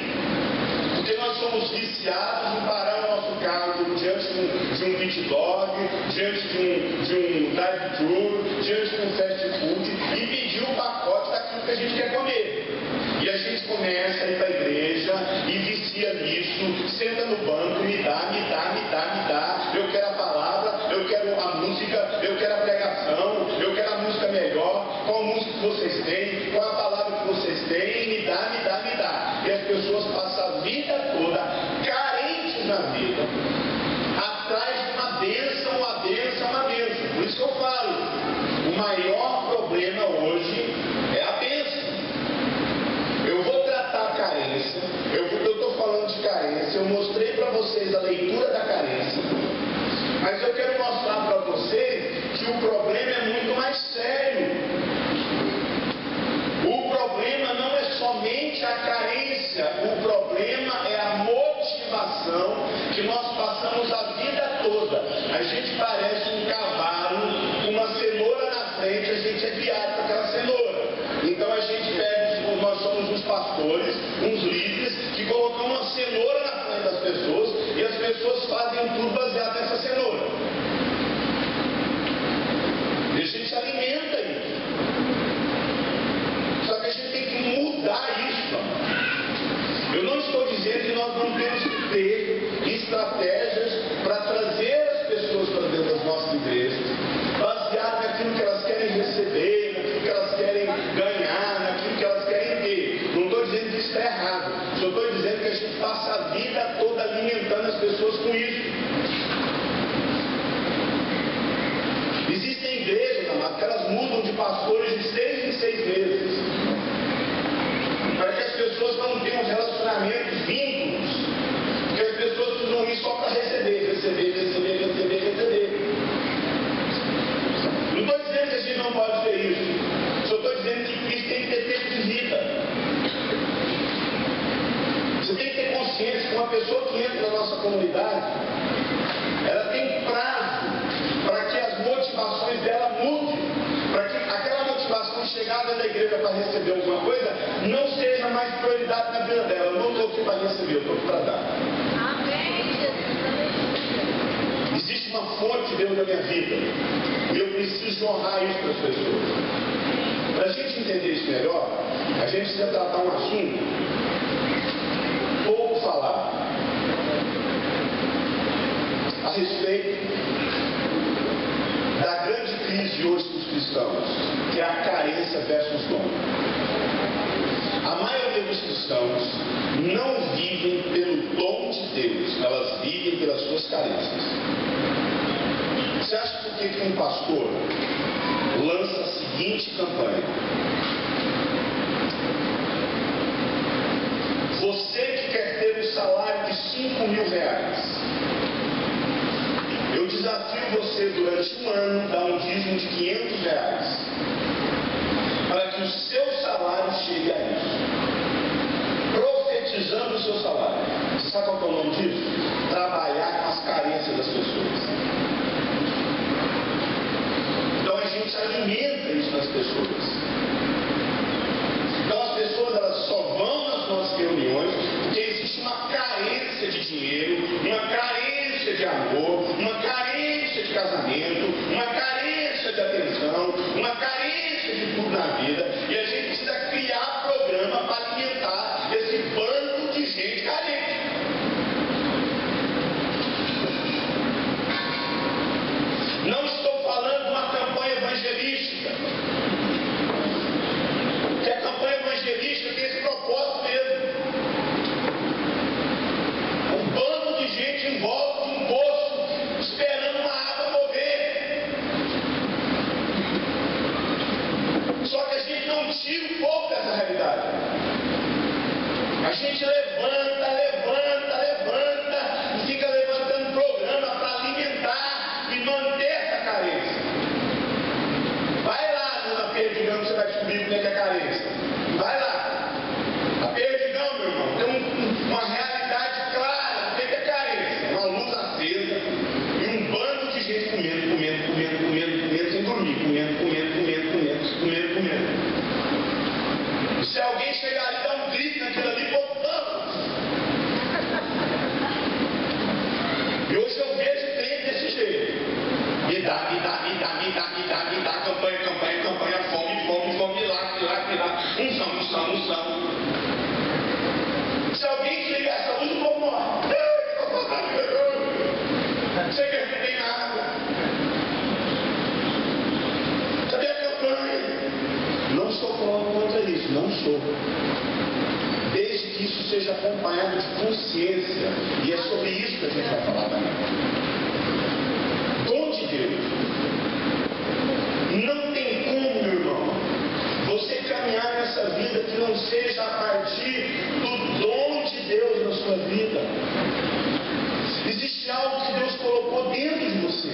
Porque nós somos viciados em parar o nosso carro diante de um pit dog, diante de um drive-thru, diante de um fast food e pedir o pacote daquilo que a gente quer comer. E a gente começa a ir para a igreja e nisso, senta no banco, me dá. Eu quero a palavra, eu quero a música, eu quero a pregação, eu quero a música melhor. Qual música que vocês têm? Qual a palavra que vocês têm? Me dá. E as pessoas passam a vida toda carentes na vida, atrás de uma bênção. Por isso que eu falo, o maior problema hoje é a bênção. Eu vou tratar a carência, eu estou falando de carência, eu mostrei para vocês a leitura da carência, mas eu quero mostrar para vocês que o problema é muito mais sério. O problema não é somente a carência, o problema é a motivação que nós passamos a vida toda. A gente parece um cavalo com uma cenoura na frente, a gente é guiado para aquela cenoura. Então a gente pega, nós somos uns pastores, uns líderes, que colocam uma cenoura na frente das pessoas e as pessoas fazem tudo baseado nessa cenoura. E a gente alimenta isso. Só que a gente tem que mudar isso. Eu não estou dizendo que nós não temos que ter estratégias para trazer as pessoas para dentro das nossas igrejas, baseado naquilo que elas querem receber, naquilo que elas querem ganhar, naquilo que elas querem ter. Não estou dizendo que isso está errado, só estou dizendo que a gente passa a vida toda alimentando as pessoas com isso. Existem igrejas, amados, que elas mudam de pastores de 6 em 6 meses, para que as pessoas não tenham relacionamentos, vínculos, porque as pessoas precisam ir só para receber. Não estou dizendo que a gente não pode ter isso, só estou dizendo que Cristo tem que ter tempo de vida. Você tem que ter consciência que uma pessoa que entra na nossa comunidade, ela tem prazo para que as motivações dela mudem, para que aquela motivação de chegar dentro da igreja para receber alguma coisa não seja mais prioridade na vida dela. Eu não estou aqui para receber, eu estou aqui para dar. Existe uma fonte dentro da minha vida e eu preciso jorrar isso para as pessoas. Para a gente entender isso melhor, a gente precisa tratar um assunto pouco falado a respeito da grande crise hoje dos cristãos, que é a carência versus dom. A maioria dos cristãos não vivem pelo dom de Deus, elas vivem pelas suas carências. Você acha por que um pastor lança a seguinte campanha? Você que quer ter um salário de 5 mil reais, eu desafio você durante um ano a dar um dízimo de 500 reais, para que o seu salário chegue a isso. Profetizando o seu salário. Você sabe qual é o nome disso? Trabalhar com as carências das pessoas. Então a gente alimenta isso nas pessoas. Então as pessoas elas só vão nas nossas reuniões porque existe uma carência de dinheiro, uma carência de amor, uma carência de casamento, uma carência de atenção, uma carência de tudo na vida, e a gente precisa criar programa para alimentar esse bando de gente carente. Não estou falando de uma campanha evangelística, que a campanha evangelística tem esse propósito mesmo. Um bando de gente em volta de um poço, esperando uma água mover. Só que a gente não tira o foco dessa realidade. A gente levanta e fica levantando programa para alimentar e manter essa carência. Vai lá na Perdigão que você vai descobrir como é que é a carência. Vai lá. A Perdigão, meu irmão, tem uma realidade clara do que é carência. Uma luz acesa e um bando de gente comendo, sem dormir, comendo. Se alguém chegar ali e dar um grito naquilo ali, vamos. esteja acompanhado de consciência. E é sobre isso que a gente vai falar também. Dom de Deus. Não tem como, meu irmão, você caminhar nessa vida que não seja a partir do dom de Deus na sua vida. Existe algo que Deus colocou dentro de você.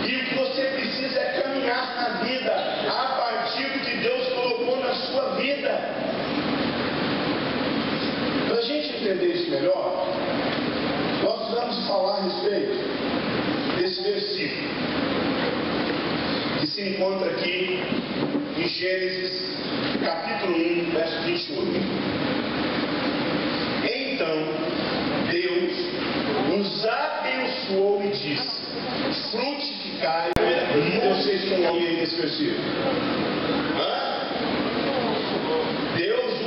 E o que você precisa é caminhar na vida a partir do que Deus colocou na sua vida. Para a gente entender isso melhor, nós vamos falar a respeito desse versículo que se encontra aqui em Gênesis capítulo 1, verso 21. Então Deus nos abençoou e disse: frutificai. Vocês estão aí nesse versículo? Deus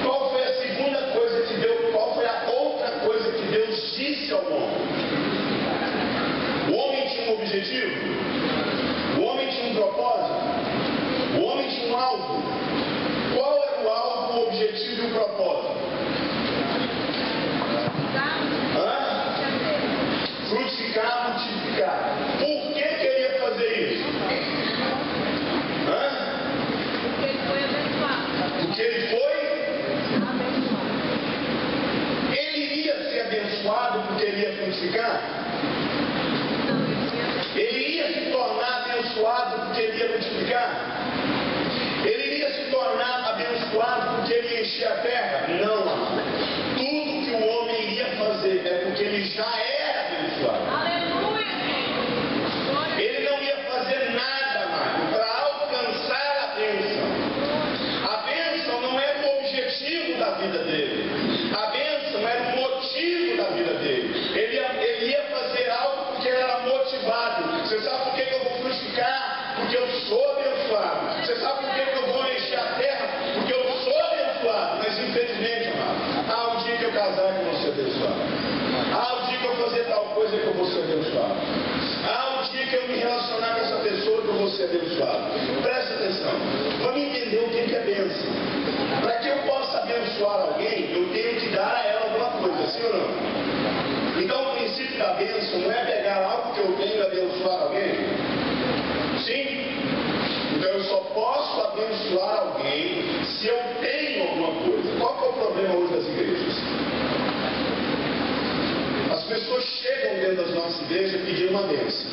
qual foi a segunda coisa que Deus, qual foi a outra coisa que Deus disse ao homem? O homem tinha um objetivo? O homem tinha um propósito? O homem tinha um alvo? Qual era o alvo, o objetivo e o propósito? Frutificar, multiplicar. Por que ele ia fazer isso? Porque ele foi abençoado. Porque ele foi? Ele iria ser abençoado porque ele ia frutificar? Ele ia se tornar abençoado porque ele ia multiplicar? Ele iria se tornar abençoado porque ele ia encher a terra? Não. Tudo que o homem iria fazer é porque ele já era abençoado. Aleluia! Ele não ia fazer nada mais para alcançar a bênção. A bênção não era o objetivo da vida dele. A bênção era o motivo da vida dele. Ele ia fazer algo porque ele era motivado. Você sabe por que eu vou frutificar? Porque eu sou abençoado. Você sabe por que eu vou encher a terra? Porque eu sou abençoado. Mas infelizmente, amado, o dia que eu casar que eu vou ser abençoado. O dia que eu fazer tal coisa que eu vou ser abençoado. O dia que eu me relacionar com essa pessoa que eu vou ser abençoado. Presta atenção. Vamos entender o que é bênção. Para que eu possa abençoar alguém, eu tenho que dar a ela alguma coisa, sim ou não? Então o princípio da bênção não é pegar algo que eu tenho e abençoar alguém. Sim? Então eu só posso abençoar alguém se eu tenho alguma coisa. Qual que é o problema hoje das igrejas? As pessoas chegam dentro das nossas igrejas pedindo uma bênção.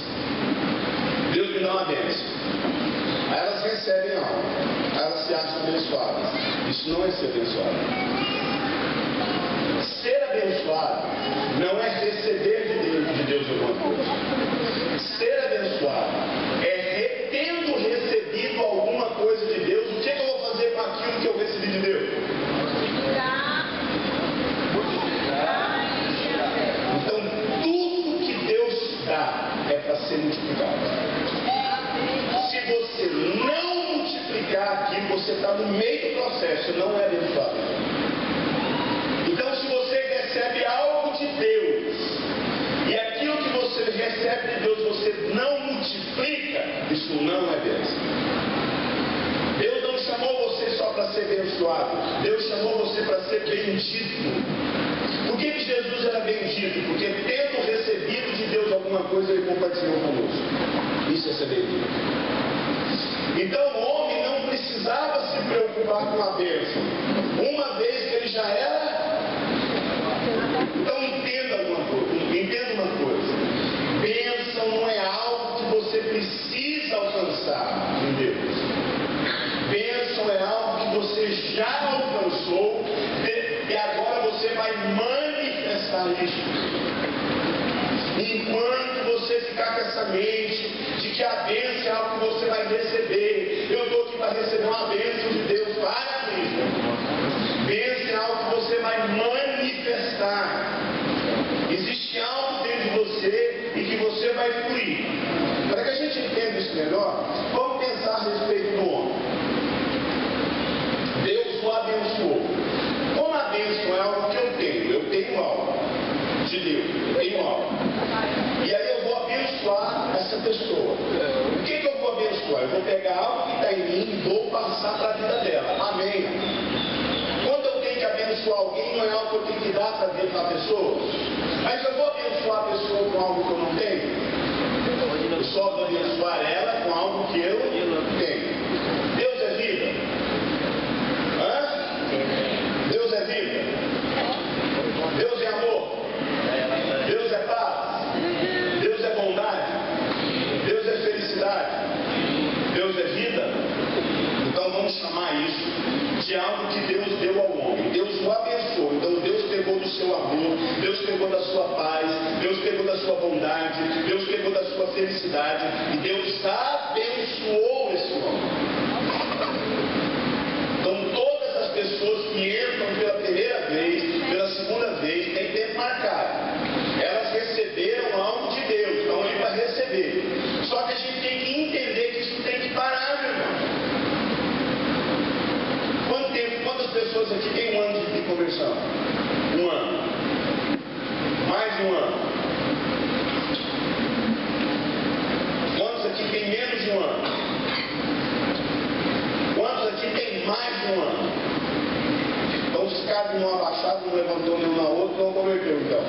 Deus me dá uma bênção. Aí elas recebem algo. Aí elas se acham abençoadas. Isso não é ser abençoado. Ser abençoado não é receber de Deus alguma coisa. Ser abençoado é tendo recebido alguma coisa de Deus. O que eu vou fazer com aquilo que eu recebi de Deus? Então tudo que Deus dá é para ser multiplicado. Se você não multiplicar aqui, você está no meio do processo, não é abençoado. Então se você recebe algo de Deus e aquilo que você recebe de Deus você não multiplica, isso não é bênção. Deus não chamou você só para ser abençoado, Deus chamou você para ser bendito. Por que Jesus era bendito? Porque tendo recebido de Deus alguma coisa, ele compartilhou conosco. Isso é ser bendito. Então o homem não precisava se preocupar com a bênção, uma vez que ele já era. Então entenda uma coisa. Bênção não é algo que você precisa alcançar em Deus. Bênção é algo que você já alcançou e agora você vai manifestar isso. Enquanto você ficar com essa mente de que a bênção é algo que você vai receber, eu estou aqui para receber uma bênção de Deus, para com isso. Bênção é algo que você vai manifestar. Existe algo dentro de você e que você vai fluir. Para que a gente entenda isso melhor, vamos pensar a respeito do homem. Deus o abençoou. Como a bênção é algo que eu tenho algo de Deus, eu tenho algo. E aí eu vou abençoar essa pessoa. O que eu vou algo que eu tenho que dar para a pessoa. Mas eu vou abençoar a pessoa com algo que eu não tenho. Eu só vou abençoar ela com algo que eu tenho. Deus é vida. Hã? Deus é vida. Deus é amor. Deus é paz. Deus é bondade. Deus é felicidade. Deus é vida. Então vamos chamar isso de algo que Deus deu ao homem. Deus o abençoou. Então Deus pegou do seu amor, Deus pegou da sua paz, Deus pegou da sua bondade, Deus pegou da sua felicidade e Deus abençoou esse homem. Então todas as pessoas que entram pela primeira vez, pela segunda vez, tem tempo marcado. Elas receberam algo de Deus, estão ali para receber. Só que a gente tem que entender que isso tem que parar, meu irmão. Quanto tempo, quantas pessoas aqui têm um ano de conversão? Um ano. Mais de um ano. Quantos aqui têm menos de um ano? Quantos aqui têm mais de um ano? Então os caras não abaixaram, não levantou nenhum na outra, não converteu então.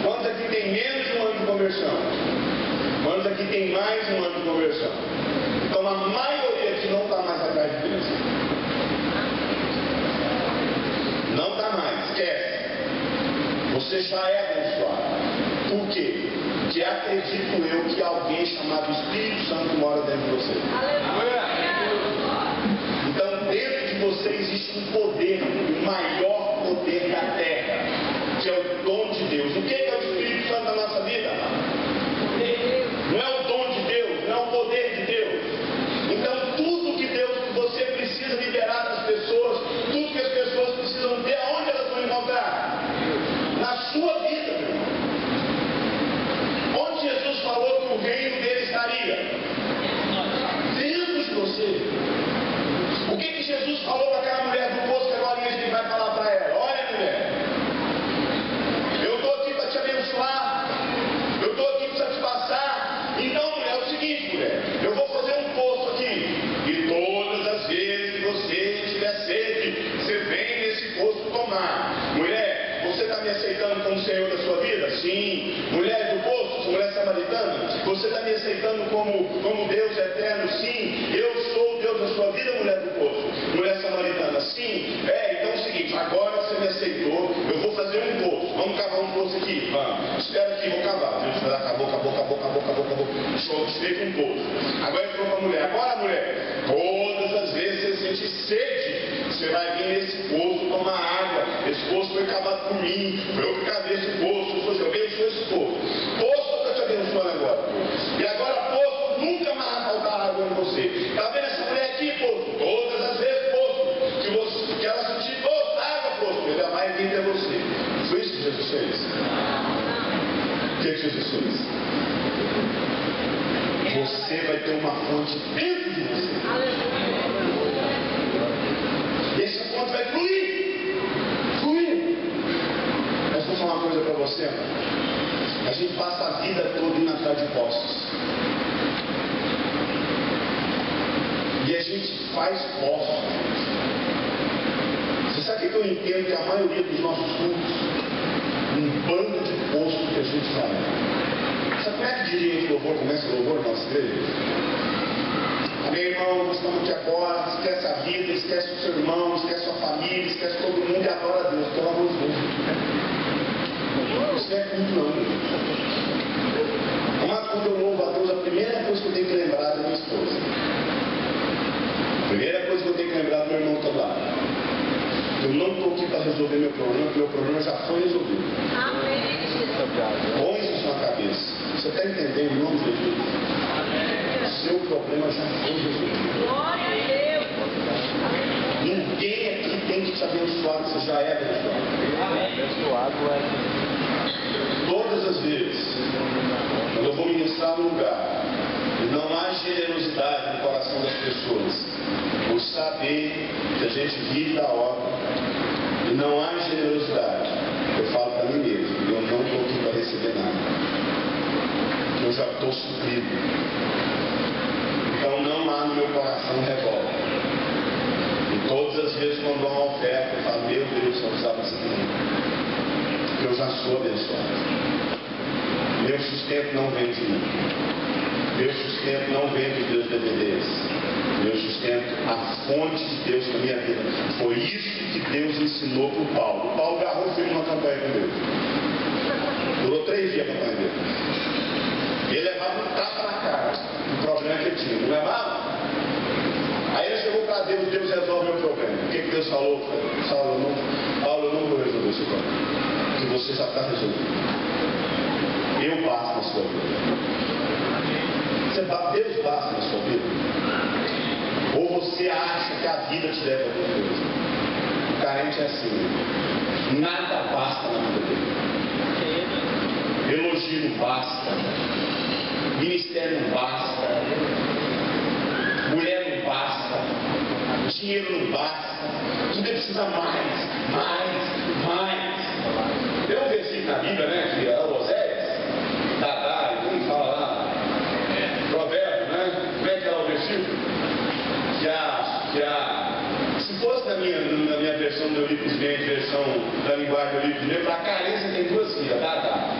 Quantos aqui têm menos de um ano de conversão? Quantos aqui têm mais de um ano de conversão? Então a maioria aqui não está mais atrás de Deus. Não está mais, esquece. Você já é abençoado. Por quê? Porque acredito eu que alguém chamado Espírito Santo mora dentro de você. Então dentro de você existe um poder, o maior poder da terra, que é o dom de Deus. O que é o Espírito Santo na nossa vida? Não é o dom de Deus, não é o poder de Deus. Então tudo que Deus, você precisa liberar das pessoas, tudo que as pessoas precisam ter, aonde elas vão encontrar? Na sua vida, meu irmão. Onde Jesus falou que o reino dele estaria? Dentro de você. O que Jesus falou para aquela mulher do poço que agora ele vai falar para ela? Olha, mulher, eu estou aqui para te abençoar, eu estou aqui para satisfazer. Então, mulher, é o seguinte, mulher, eu vou fazer um poço aqui, e todas as vezes que você tiver sede, você vem nesse poço tomar. Mulher, você está me aceitando como Senhor da sua vida? Sim. Mulher do poço, mulher samaritana, você está me aceitando como Deus eterno? Sim. Eu sou o Deus da sua vida, mulher do poço. Mulher samaritana, sim. Então é o seguinte, agora você me aceitou, eu vou fazer um poço. Vamos cavar um poço aqui? Vamos. Espera aqui, vou cavar. Deus vai lá, acabou. Show, fez um poço. Agora ele falou para a mulher, agora mulher, todas as vezes você sente sede, você vai vir nesse poço tomar água. Esse poço foi cavado por mim, foi eu que cavei esse poço, eu abençoo esse poço. Poço eu estou te abençoando agora. E agora poço, nunca mais vai faltar água em você. Está vendo essa mulher aqui, poço? Todas as vezes poço, que ela sentir poço, água, poço, ele vai vir até você. Foi isso que Jesus fez? O que Jesus fez? Você vai ter uma fonte dentro de você. E essa fonte vai fluir. Mas vou falar uma coisa para você, mano. A gente passa a vida toda indo atrás de poços. E a gente faz poços. Você sabe o que eu entendo? Que a maioria dos nossos cultos, um bando de poços que a gente faz. Sabe como é que dirige o louvor, começa o louvor na nossa igreja? Amém, irmão, nós estamos aqui agora, esquece a vida, esquece o seu irmão, esquece a sua família, esquece todo mundo e adora a Deus, pelo amor de Deus. Isso não é culto não. Mas quando eu louvo a Deus, a primeira coisa que eu tenho que lembrar é da minha esposa. A primeira coisa que eu tenho que lembrar do meu irmão que está lá. Eu não estou aqui para resolver meu problema, porque meu problema já foi resolvido. Amém. Põe isso na sua cabeça. Você está entendendo em nome de Jesus? O seu problema já foi resolvido. Glória a Deus. Ninguém aqui tem que te abençoar, você já é abençoado. Todas as vezes, quando eu vou ministrar no lugar, e não há generosidade no coração das pessoas, por saber que a gente vive da obra, e não há generosidade, eu falo para mim mesmo, eu não estou aqui para receber nada, eu já estou suprido. Então não há no meu coração revolta. E todas as vezes quando dou uma oferta, eu falo, meu Deus, só sou abençoado. Meu sustento não vem de mim. Meu sustento não vem dos meus DVDs. Meu sustento, a fonte de Deus na minha vida. Foi isso que Deus ensinou para o Paulo. O Paulo agarrou e fez uma campanha com Deus. Durou 3 dias a campanha dele. Ele levava um tapa na cara do problema que ele tinha. Não levava? Aí ele chegou para Deus, Deus resolve o meu problema. O que Deus falou? Paulo, eu não vou resolver esse problema. Que você já está resolvendo. Eu basto na sua vida. Deus basta na sua vida? Ou você acha que a vida te deve alguma coisa? O carente é assim. Nada basta na vida dele. Elogio não basta. Ministério não basta. Mulher não basta. Dinheiro não basta. Tudo precisa mais. Tem um versículo na Bíblia, né? Que é o Oséias, Dadá, e como fala lá? Provérbio, né? Como é que é o versículo? Se fosse na minha versão do livro de versão da linguagem do livro de a carência tem 2 filhas, Dadá.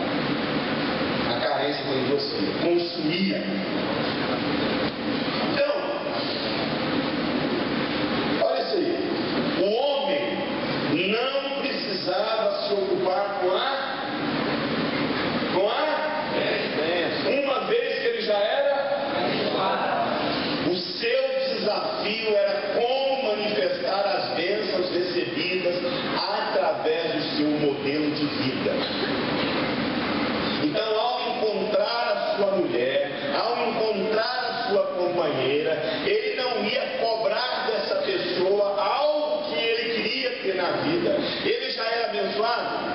A carência tem 2 filhas. Consumia. Então, olha isso aí. O homem não precisava se ocupar com a uma vez que ele já era. O seu desafio era como manifestar as bênçãos recebidas através do seu modelo de vida. Então, ao encontrar a sua mulher, ao encontrar a sua companheira, ele não ia cobrar dessa pessoa algo que ele queria ter na vida. Ele já era abençoado.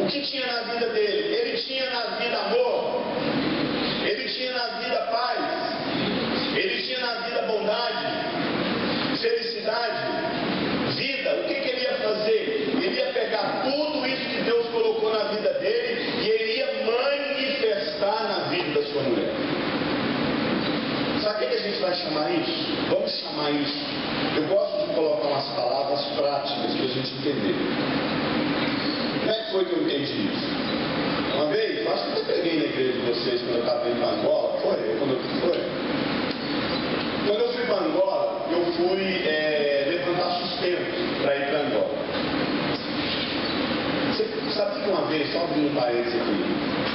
O que tinha na vida dele? Ele tinha na vida amor. Ele tinha na vida paz. Ele tinha na vida bondade, felicidade, vida. O que ele ia fazer? Ele ia pegar tudo isso que Deus colocou na vida dele e ele ia manifestar na vida da sua mulher. Sabe o que a gente vai chamar isso? Vamos chamar isso. Eu gosto de colocar umas palavras práticas para a gente entender. Como é que foi que eu entendi isso? Uma vez, eu acho que eu preguei na igreja de vocês quando eu estava indo para Angola. Quando eu fui para Angola, eu fui levantar sustento para ir para Angola. Você sabe que uma vez, só abrindo um parênteses aqui,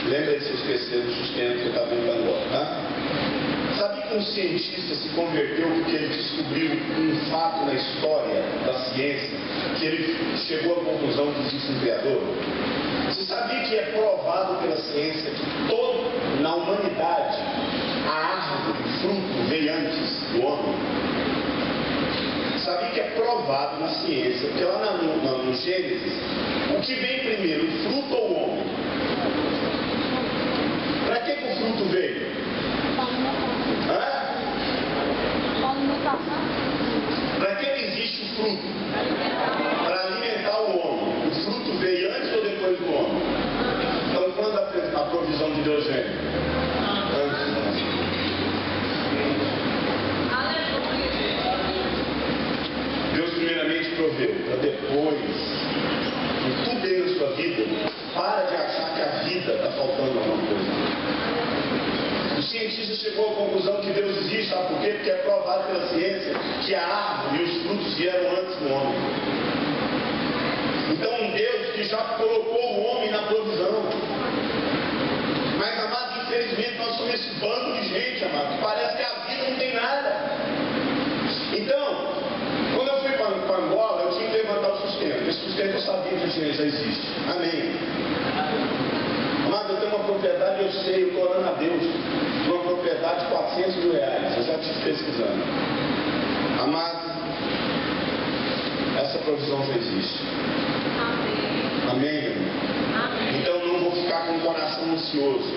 lembra de se esquecer do sustento que eu estava indo para Angola, tá? Sabe que um cientista se converteu porque ele descobriu um fato na história da ciência, que ele chegou à conclusão que existe um Criador? Você sabia que é provado pela ciência que na humanidade a árvore, o fruto veio antes do homem? Sabia que é provado na ciência, porque lá no Gênesis, o que vem primeiro, o fruto ou o homem? Para que o fruto veio? Para que existe o fruto? Para alimentar o homem. O fruto veio antes ou depois do homem? Então quando a provisão de Deus vem? Antes. Deus primeiramente proveu, para depois, em tudo aí na sua vida, para de achar que a vida está faltando alguma coisa. O cientista chegou à conclusão que Deus existe, sabe por quê? Porque é provado pela ciência que a árvore e os frutos vieram antes do homem. Então um Deus que já colocou o homem na provisão. Mas, amado, infelizmente nós somos esse bando de gente, amado, que parece que a vida não tem nada. Então, quando eu fui para Angola, eu tinha que levantar o sustento. Esse sustento eu sabia que já existe. Amém. Amado, eu tenho uma propriedade, eu sei, eu estou orando a Deus, uma propriedade de R$400 mil. Eu já estive pesquisando. Amado, essa provisão já existe. Amém. Amém. Então não vou ficar com o coração ansioso,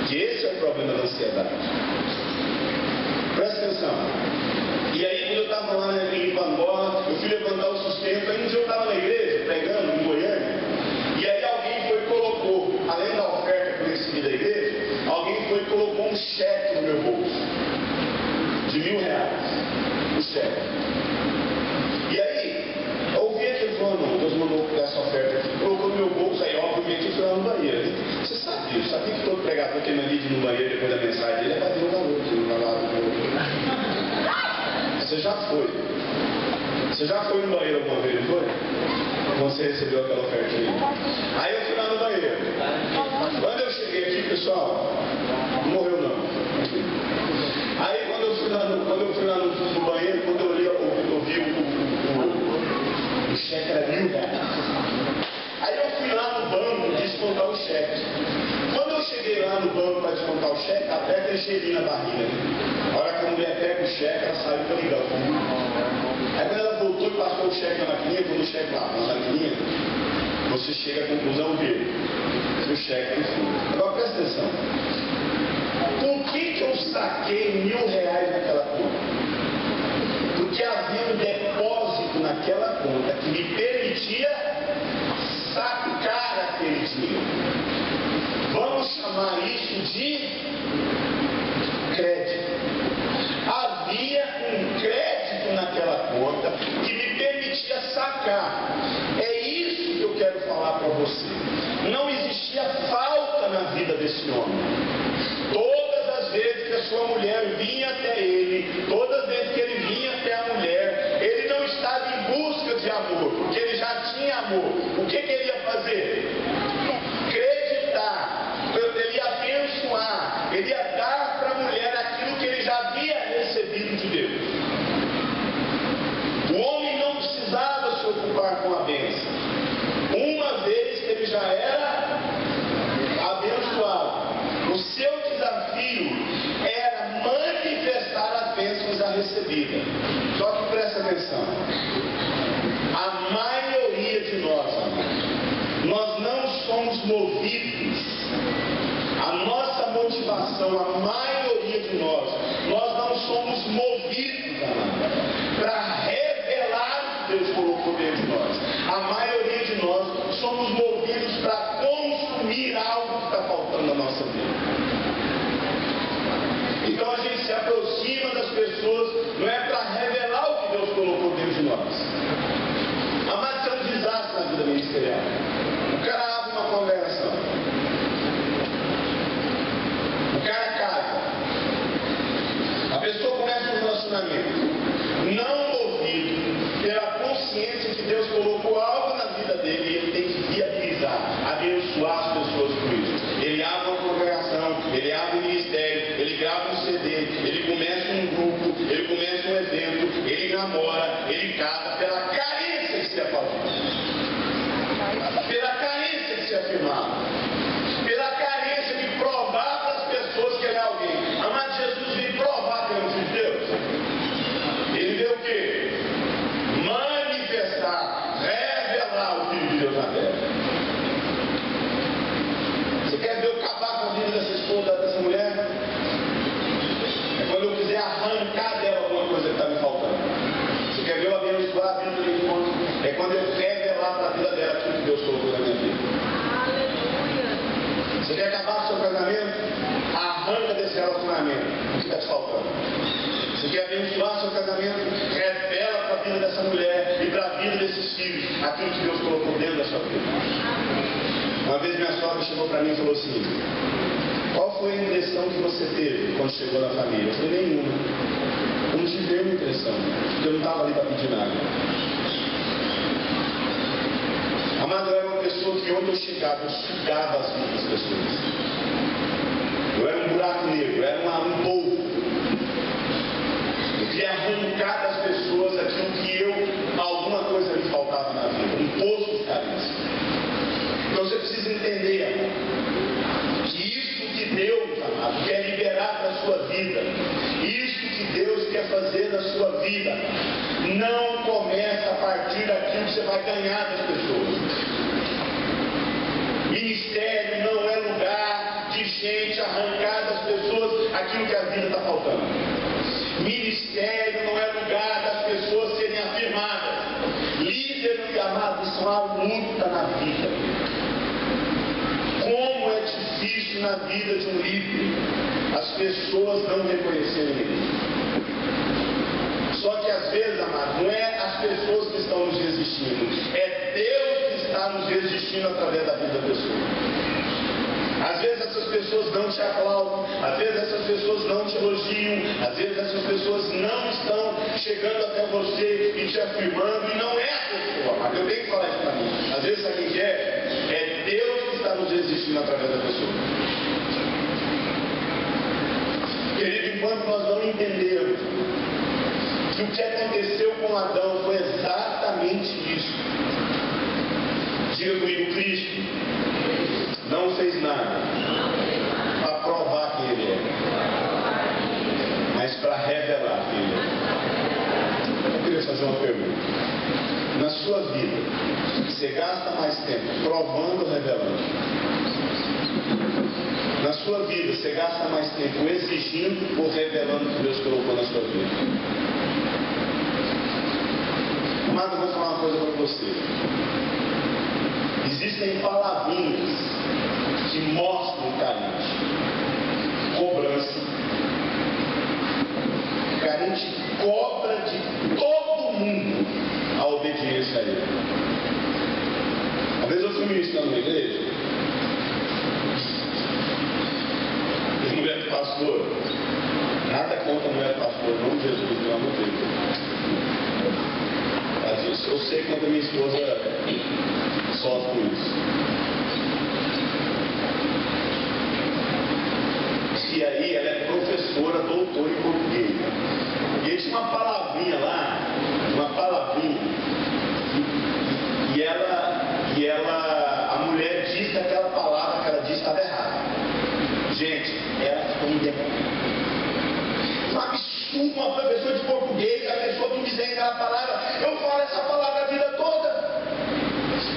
que esse é o problema da ansiedade. Presta atenção. E aí, quando eu estava lá em Angola, eu fui levantar o sustento. Aí um dia eu estava na igreja, pregando em Goiânia, e aí alguém foi e colocou, além da oferta que eu recebi da igreja, alguém foi e colocou um cheque no meu bolso, de R$1.000, um cheque. E aí, eu ouvi aquele falando, não, Deus mandou essa oferta aqui, colocou Você já foi no banheiro alguma vez, não foi? Quando você recebeu aquela ofertinha. Aí eu fui lá no banheiro. Quando eu cheguei aqui, pessoal, não morreu não. Aí quando eu fui lá no banheiro, quando eu vi o cheque era R$1.000. Aí eu fui lá no banco descontar o cheque. Quando eu cheguei lá no banco para descontar o cheque, até aquele cheirinho na barriga. A hora que a mulher pega o cheque, ela saiu para ligar. Aí quando ela voltou e passou o cheque na maquininha, quando o cheque lá na maquininha, você chega à conclusão dele. O cheque tem fundo. Agora presta atenção. Por que eu saquei R$1.000 naquela conta? Porque havia um depósito naquela conta que me permitia sacar aquele dinheiro. Vamos chamar isso de crédito. Havia um crédito naquela conta que me permitia sacar. É isso que eu quero falar para você. Não existia falta na vida desse homem. Todas as vezes que a sua mulher vinha até ele, todas as vezes que ele vinha até a mulher, ele não estava em busca de amor, porque ele já tinha amor. O que ele ia fazer? Acreditar, ele ia abençoar, ele ia dar para a mulher aquilo que ele já havia recebido de Deus. O homem não precisava se ocupar com a bênção, uma vez que ele já era abençoado. O seu desafio era manifestar as bênçãos já recebidas. Só que presta atenção, a maioria de nós não somos movidos, a nossa motivação, a maioria de nós não somos movidos para revelar o que Deus colocou dentro de nós. A maioria de nós somos movidos para consumir algo que está faltando na nossa vida. Então a gente se aproxima das pessoas, não é para revelar o que Deus colocou dentro de nós. Mas tem um desastre na vida ministerial. O cara abre uma conversa, o cara casa, a pessoa começa um relacionamento, não movido pela consciência que Deus colocou algo na vida dele, e ele tem que viabilizar, abençoar as pessoas com isso. Ele abre uma congregação, ele abre um ministério, ele grava um CD, ele começa um grupo, ele começa um evento, ele namora, ele casa pela carência de se afirmar, pela carência de se afirmar, pela carência de provar para as pessoas que ele é alguém. Amado, Jesus veio provar que ele é um filho de Deus. Ele veio o quê? Manifestar, revelar o Filho de Deus na terra. Você quer ver eu acabar com a vida dessa esposa, dessa mulher? É quando eu quiser arrancar dela alguma coisa que está me faltando. Você quer ver eu abençoar a vida do meu irmão? É quando eu revelar para a vida dela aquilo que Deus colocou na minha vida. Você quer acabar com o seu casamento? Arranca desse relacionamento o que está te faltando. Você quer abençoar seu casamento? Revela para a vida dessa mulher e para a vida desses filhos aquilo que Deus colocou dentro da sua vida. Uma vez minha sogra chegou para mim e falou assim: qual foi a impressão que você teve quando chegou na família? Eu falei: nenhuma. Eu não tive nenhuma impressão, porque eu não estava ali para pedir nada. Amado, eu era uma pessoa que onde eu chegava, eu sugava as vidas das pessoas. Eu era um buraco negro, eu era um povo. Eu queria arrancar das pessoas aquilo que alguma coisa me faltava na vida, um poço de cabeça. Então você precisa entender, amado, que isso que Deus, amado, quer liberar para a sua vida, isso que Deus quer fazer na sua vida, não começa a partir daquilo que você vai ganhar das pessoas. Ministério não é lugar de gente arrancar das pessoas aquilo que a vida está faltando. Ministério não é lugar das pessoas serem afirmadas. Líder, amado, isso é uma luta na vida. Como é difícil na vida de um líder as pessoas não reconhecerem ele. Só que às vezes, amado, não é as pessoas que estão nos resistindo, é Deus que está nos resistindo através da vida da pessoa. Às vezes essas pessoas não te aplaudem, às vezes essas pessoas não te elogiam, às vezes essas pessoas não estão chegando até você e te afirmando, e não é a pessoa, mas eu tenho que falar isso para mim. Às vezes sabe o que é? É Deus que está nos existindo através da pessoa. Querido, enquanto nós não entendermos que o que aconteceu com Adão foi exatamente isso, diga comigo, Cristo não fez nada para provar quem Ele é, mas para revelar quem Ele é. Eu queria fazer uma pergunta. Na sua vida, você gasta mais tempo provando ou revelando? Na sua vida, você gasta mais tempo exigindo ou revelando o que Deus colocou na sua vida? Mas eu vou falar uma coisa para você. Existem palavrinhas que mostram carente. Cobrança. Carente cobra de todo mundo a obediência a Ele. Às vezes eu fui ministrando na igreja, e mulher de pastor, nada contra a mulher de pastor, em nome de Jesus, pelo amor de Deus. Eu sei quando a minha esposa sofre com isso. E aí ela é professora, doutora em português. E aí tinha uma palavrinha lá, e a mulher disse que aquela palavra que ela disse estava errada. Gente, ela ficou endemoniada. Um absurdo, uma professora de português, a pessoa me dizer aquela palavra, eu falo essa palavra a vida toda.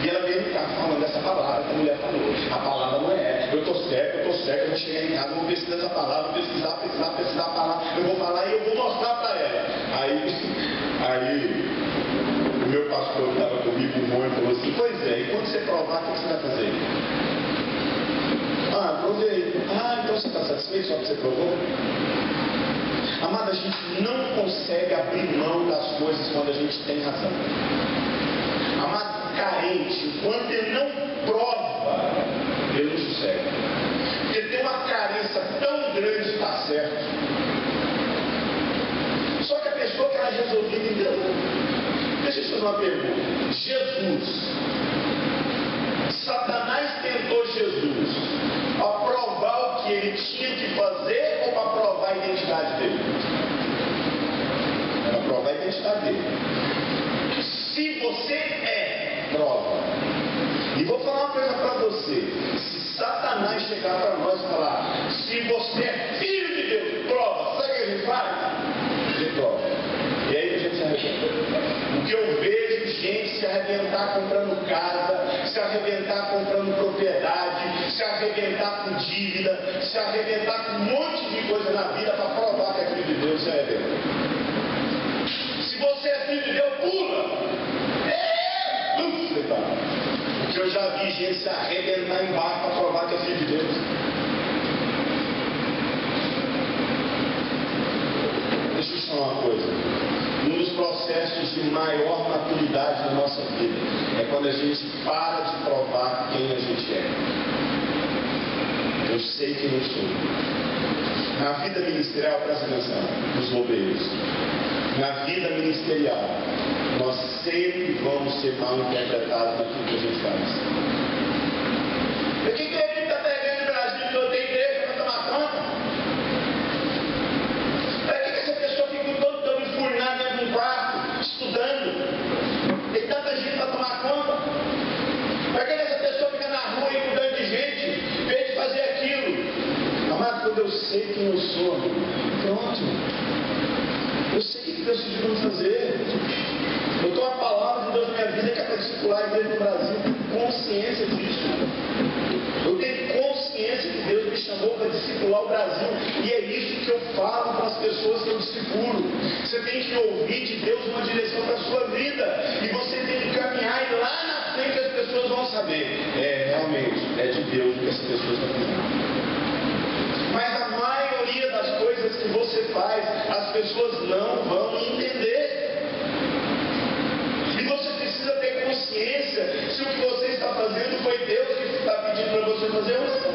E ela veio ficar falando essa palavra que a mulher falou. A palavra não é, eu estou certo, eu vou chegar em casa, vou pesquisar essa palavra, pesquisar a palavra, eu vou falar e eu vou mostrar para ela. Aí o meu pastor que estava comigo, o Rony, falou assim, pois é, e quando você provar, o que você vai fazer? Provei. Então você está satisfeito só que você provou? Amado, a gente não consegue abrir mão das coisas quando a gente tem razão. Amado, carente, enquanto ele não prova, ele não sossega. Porque tem uma carência tão grande de estar certo. Só que a pessoa que ela resolveu, entendeu? Deixa eu te fazer uma pergunta. Jesus, Satanás tentou Jesus para provar o que ele tinha que fazer ou para provar a identidade dele? Para provar a identidade dele. Se você é, prova. E vou falar uma coisa para você. Se Satanás chegar para nós e falar, se você é filho de Deus, prova. Sabe o que ele faz? Ele prova. E aí a gente se arrebenta. O que eu vejo gente se arrebentar comprando casa, se arrebentar comprando propriedade, se arrebentar com dívida, se arrebentar com um monte de coisa na vida para provar que é filho de Deus, se arrebenta. Se você é filho de Deus, pula! Porque eu já vi gente se arrebentar embaixo para provar que é filho de Deus. Deixa eu te falar uma coisa. Um dos processos de maior maturidade da nossa vida é quando a gente para de provar quem a gente é. Eu sei quem eu sou. Na vida ministerial, presta atenção, os lobeiros. Na vida ministerial, nós sempre vamos ser mal interpretados naquilo que a gente faz. O que ele está pegando no Brasil que eu tenho igreja para tomar conta? Para que essa pessoa fica todo enfurnada dentro de um quarto, estudando? Tem tanta gente para tomar conta? Para que essa pessoa fica na rua e cuidando de gente, em vez de fazer aquilo? Amado, quando eu sei quem eu sou, pronto. Eu sei o que Deus pediu para fazer. Eu tenho uma palavra de Deus na minha vida que é para discipular a igreja do Brasil. Eu tenho consciência disso. Eu tenho consciência que Deus me chamou para discipular o Brasil. E é isso que eu falo para as pessoas que eu discipulo. Você tem que ouvir de Deus uma direção para a sua vida. E você tem que caminhar e lá na frente as pessoas vão saber. Realmente, é de Deus o que essa pessoa está fazendo. Mas a maioria das coisas que você faz, as pessoas não vão entender. E você precisa ter consciência se o que você está fazendo foi Deus que está pedindo para você fazer ou não.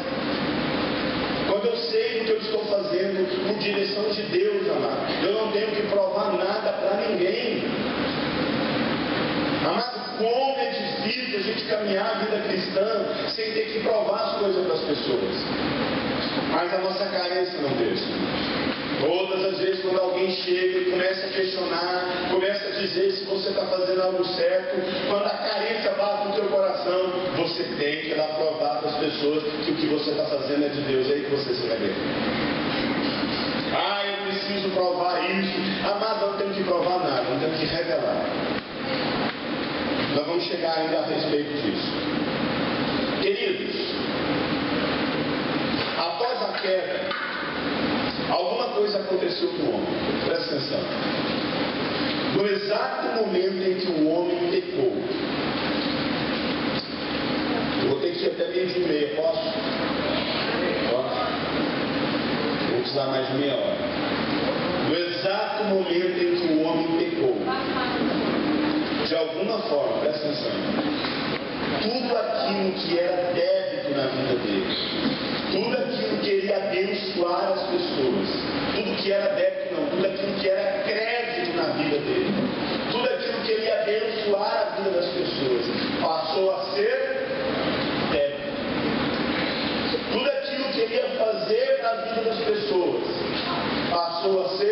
caminhar a vida cristã sem ter que provar as coisas para as pessoas. Mas a nossa carência não deixa. Todas as vezes quando alguém chega e começa a questionar, começa a dizer se você está fazendo algo certo, quando a carência bate no teu coração, você tem que ir lá provar para as pessoas que o que você está fazendo é de Deus. É aí que você se vai ver. Ah, eu preciso provar isso. Amado, não tenho que provar nada, não tenho que revelar. Nós vamos chegar ainda a respeito disso. Queridos, após a queda, alguma coisa aconteceu com o homem. Presta atenção. No exato momento em que o homem pecou, eu vou ter que ir até 12:30, posso? Posso? Vou precisar mais de meia hora. No exato momento em que o homem pecou, de alguma forma, presta atenção, tudo aquilo que era débito na vida dele, tudo aquilo que ele ia abençoar as pessoas, tudo que era débito não, tudo aquilo que era crédito na vida dele, tudo aquilo que ele ia abençoar a vida das pessoas, passou a ser débito. Tudo aquilo que ele ia fazer na vida das pessoas, passou a ser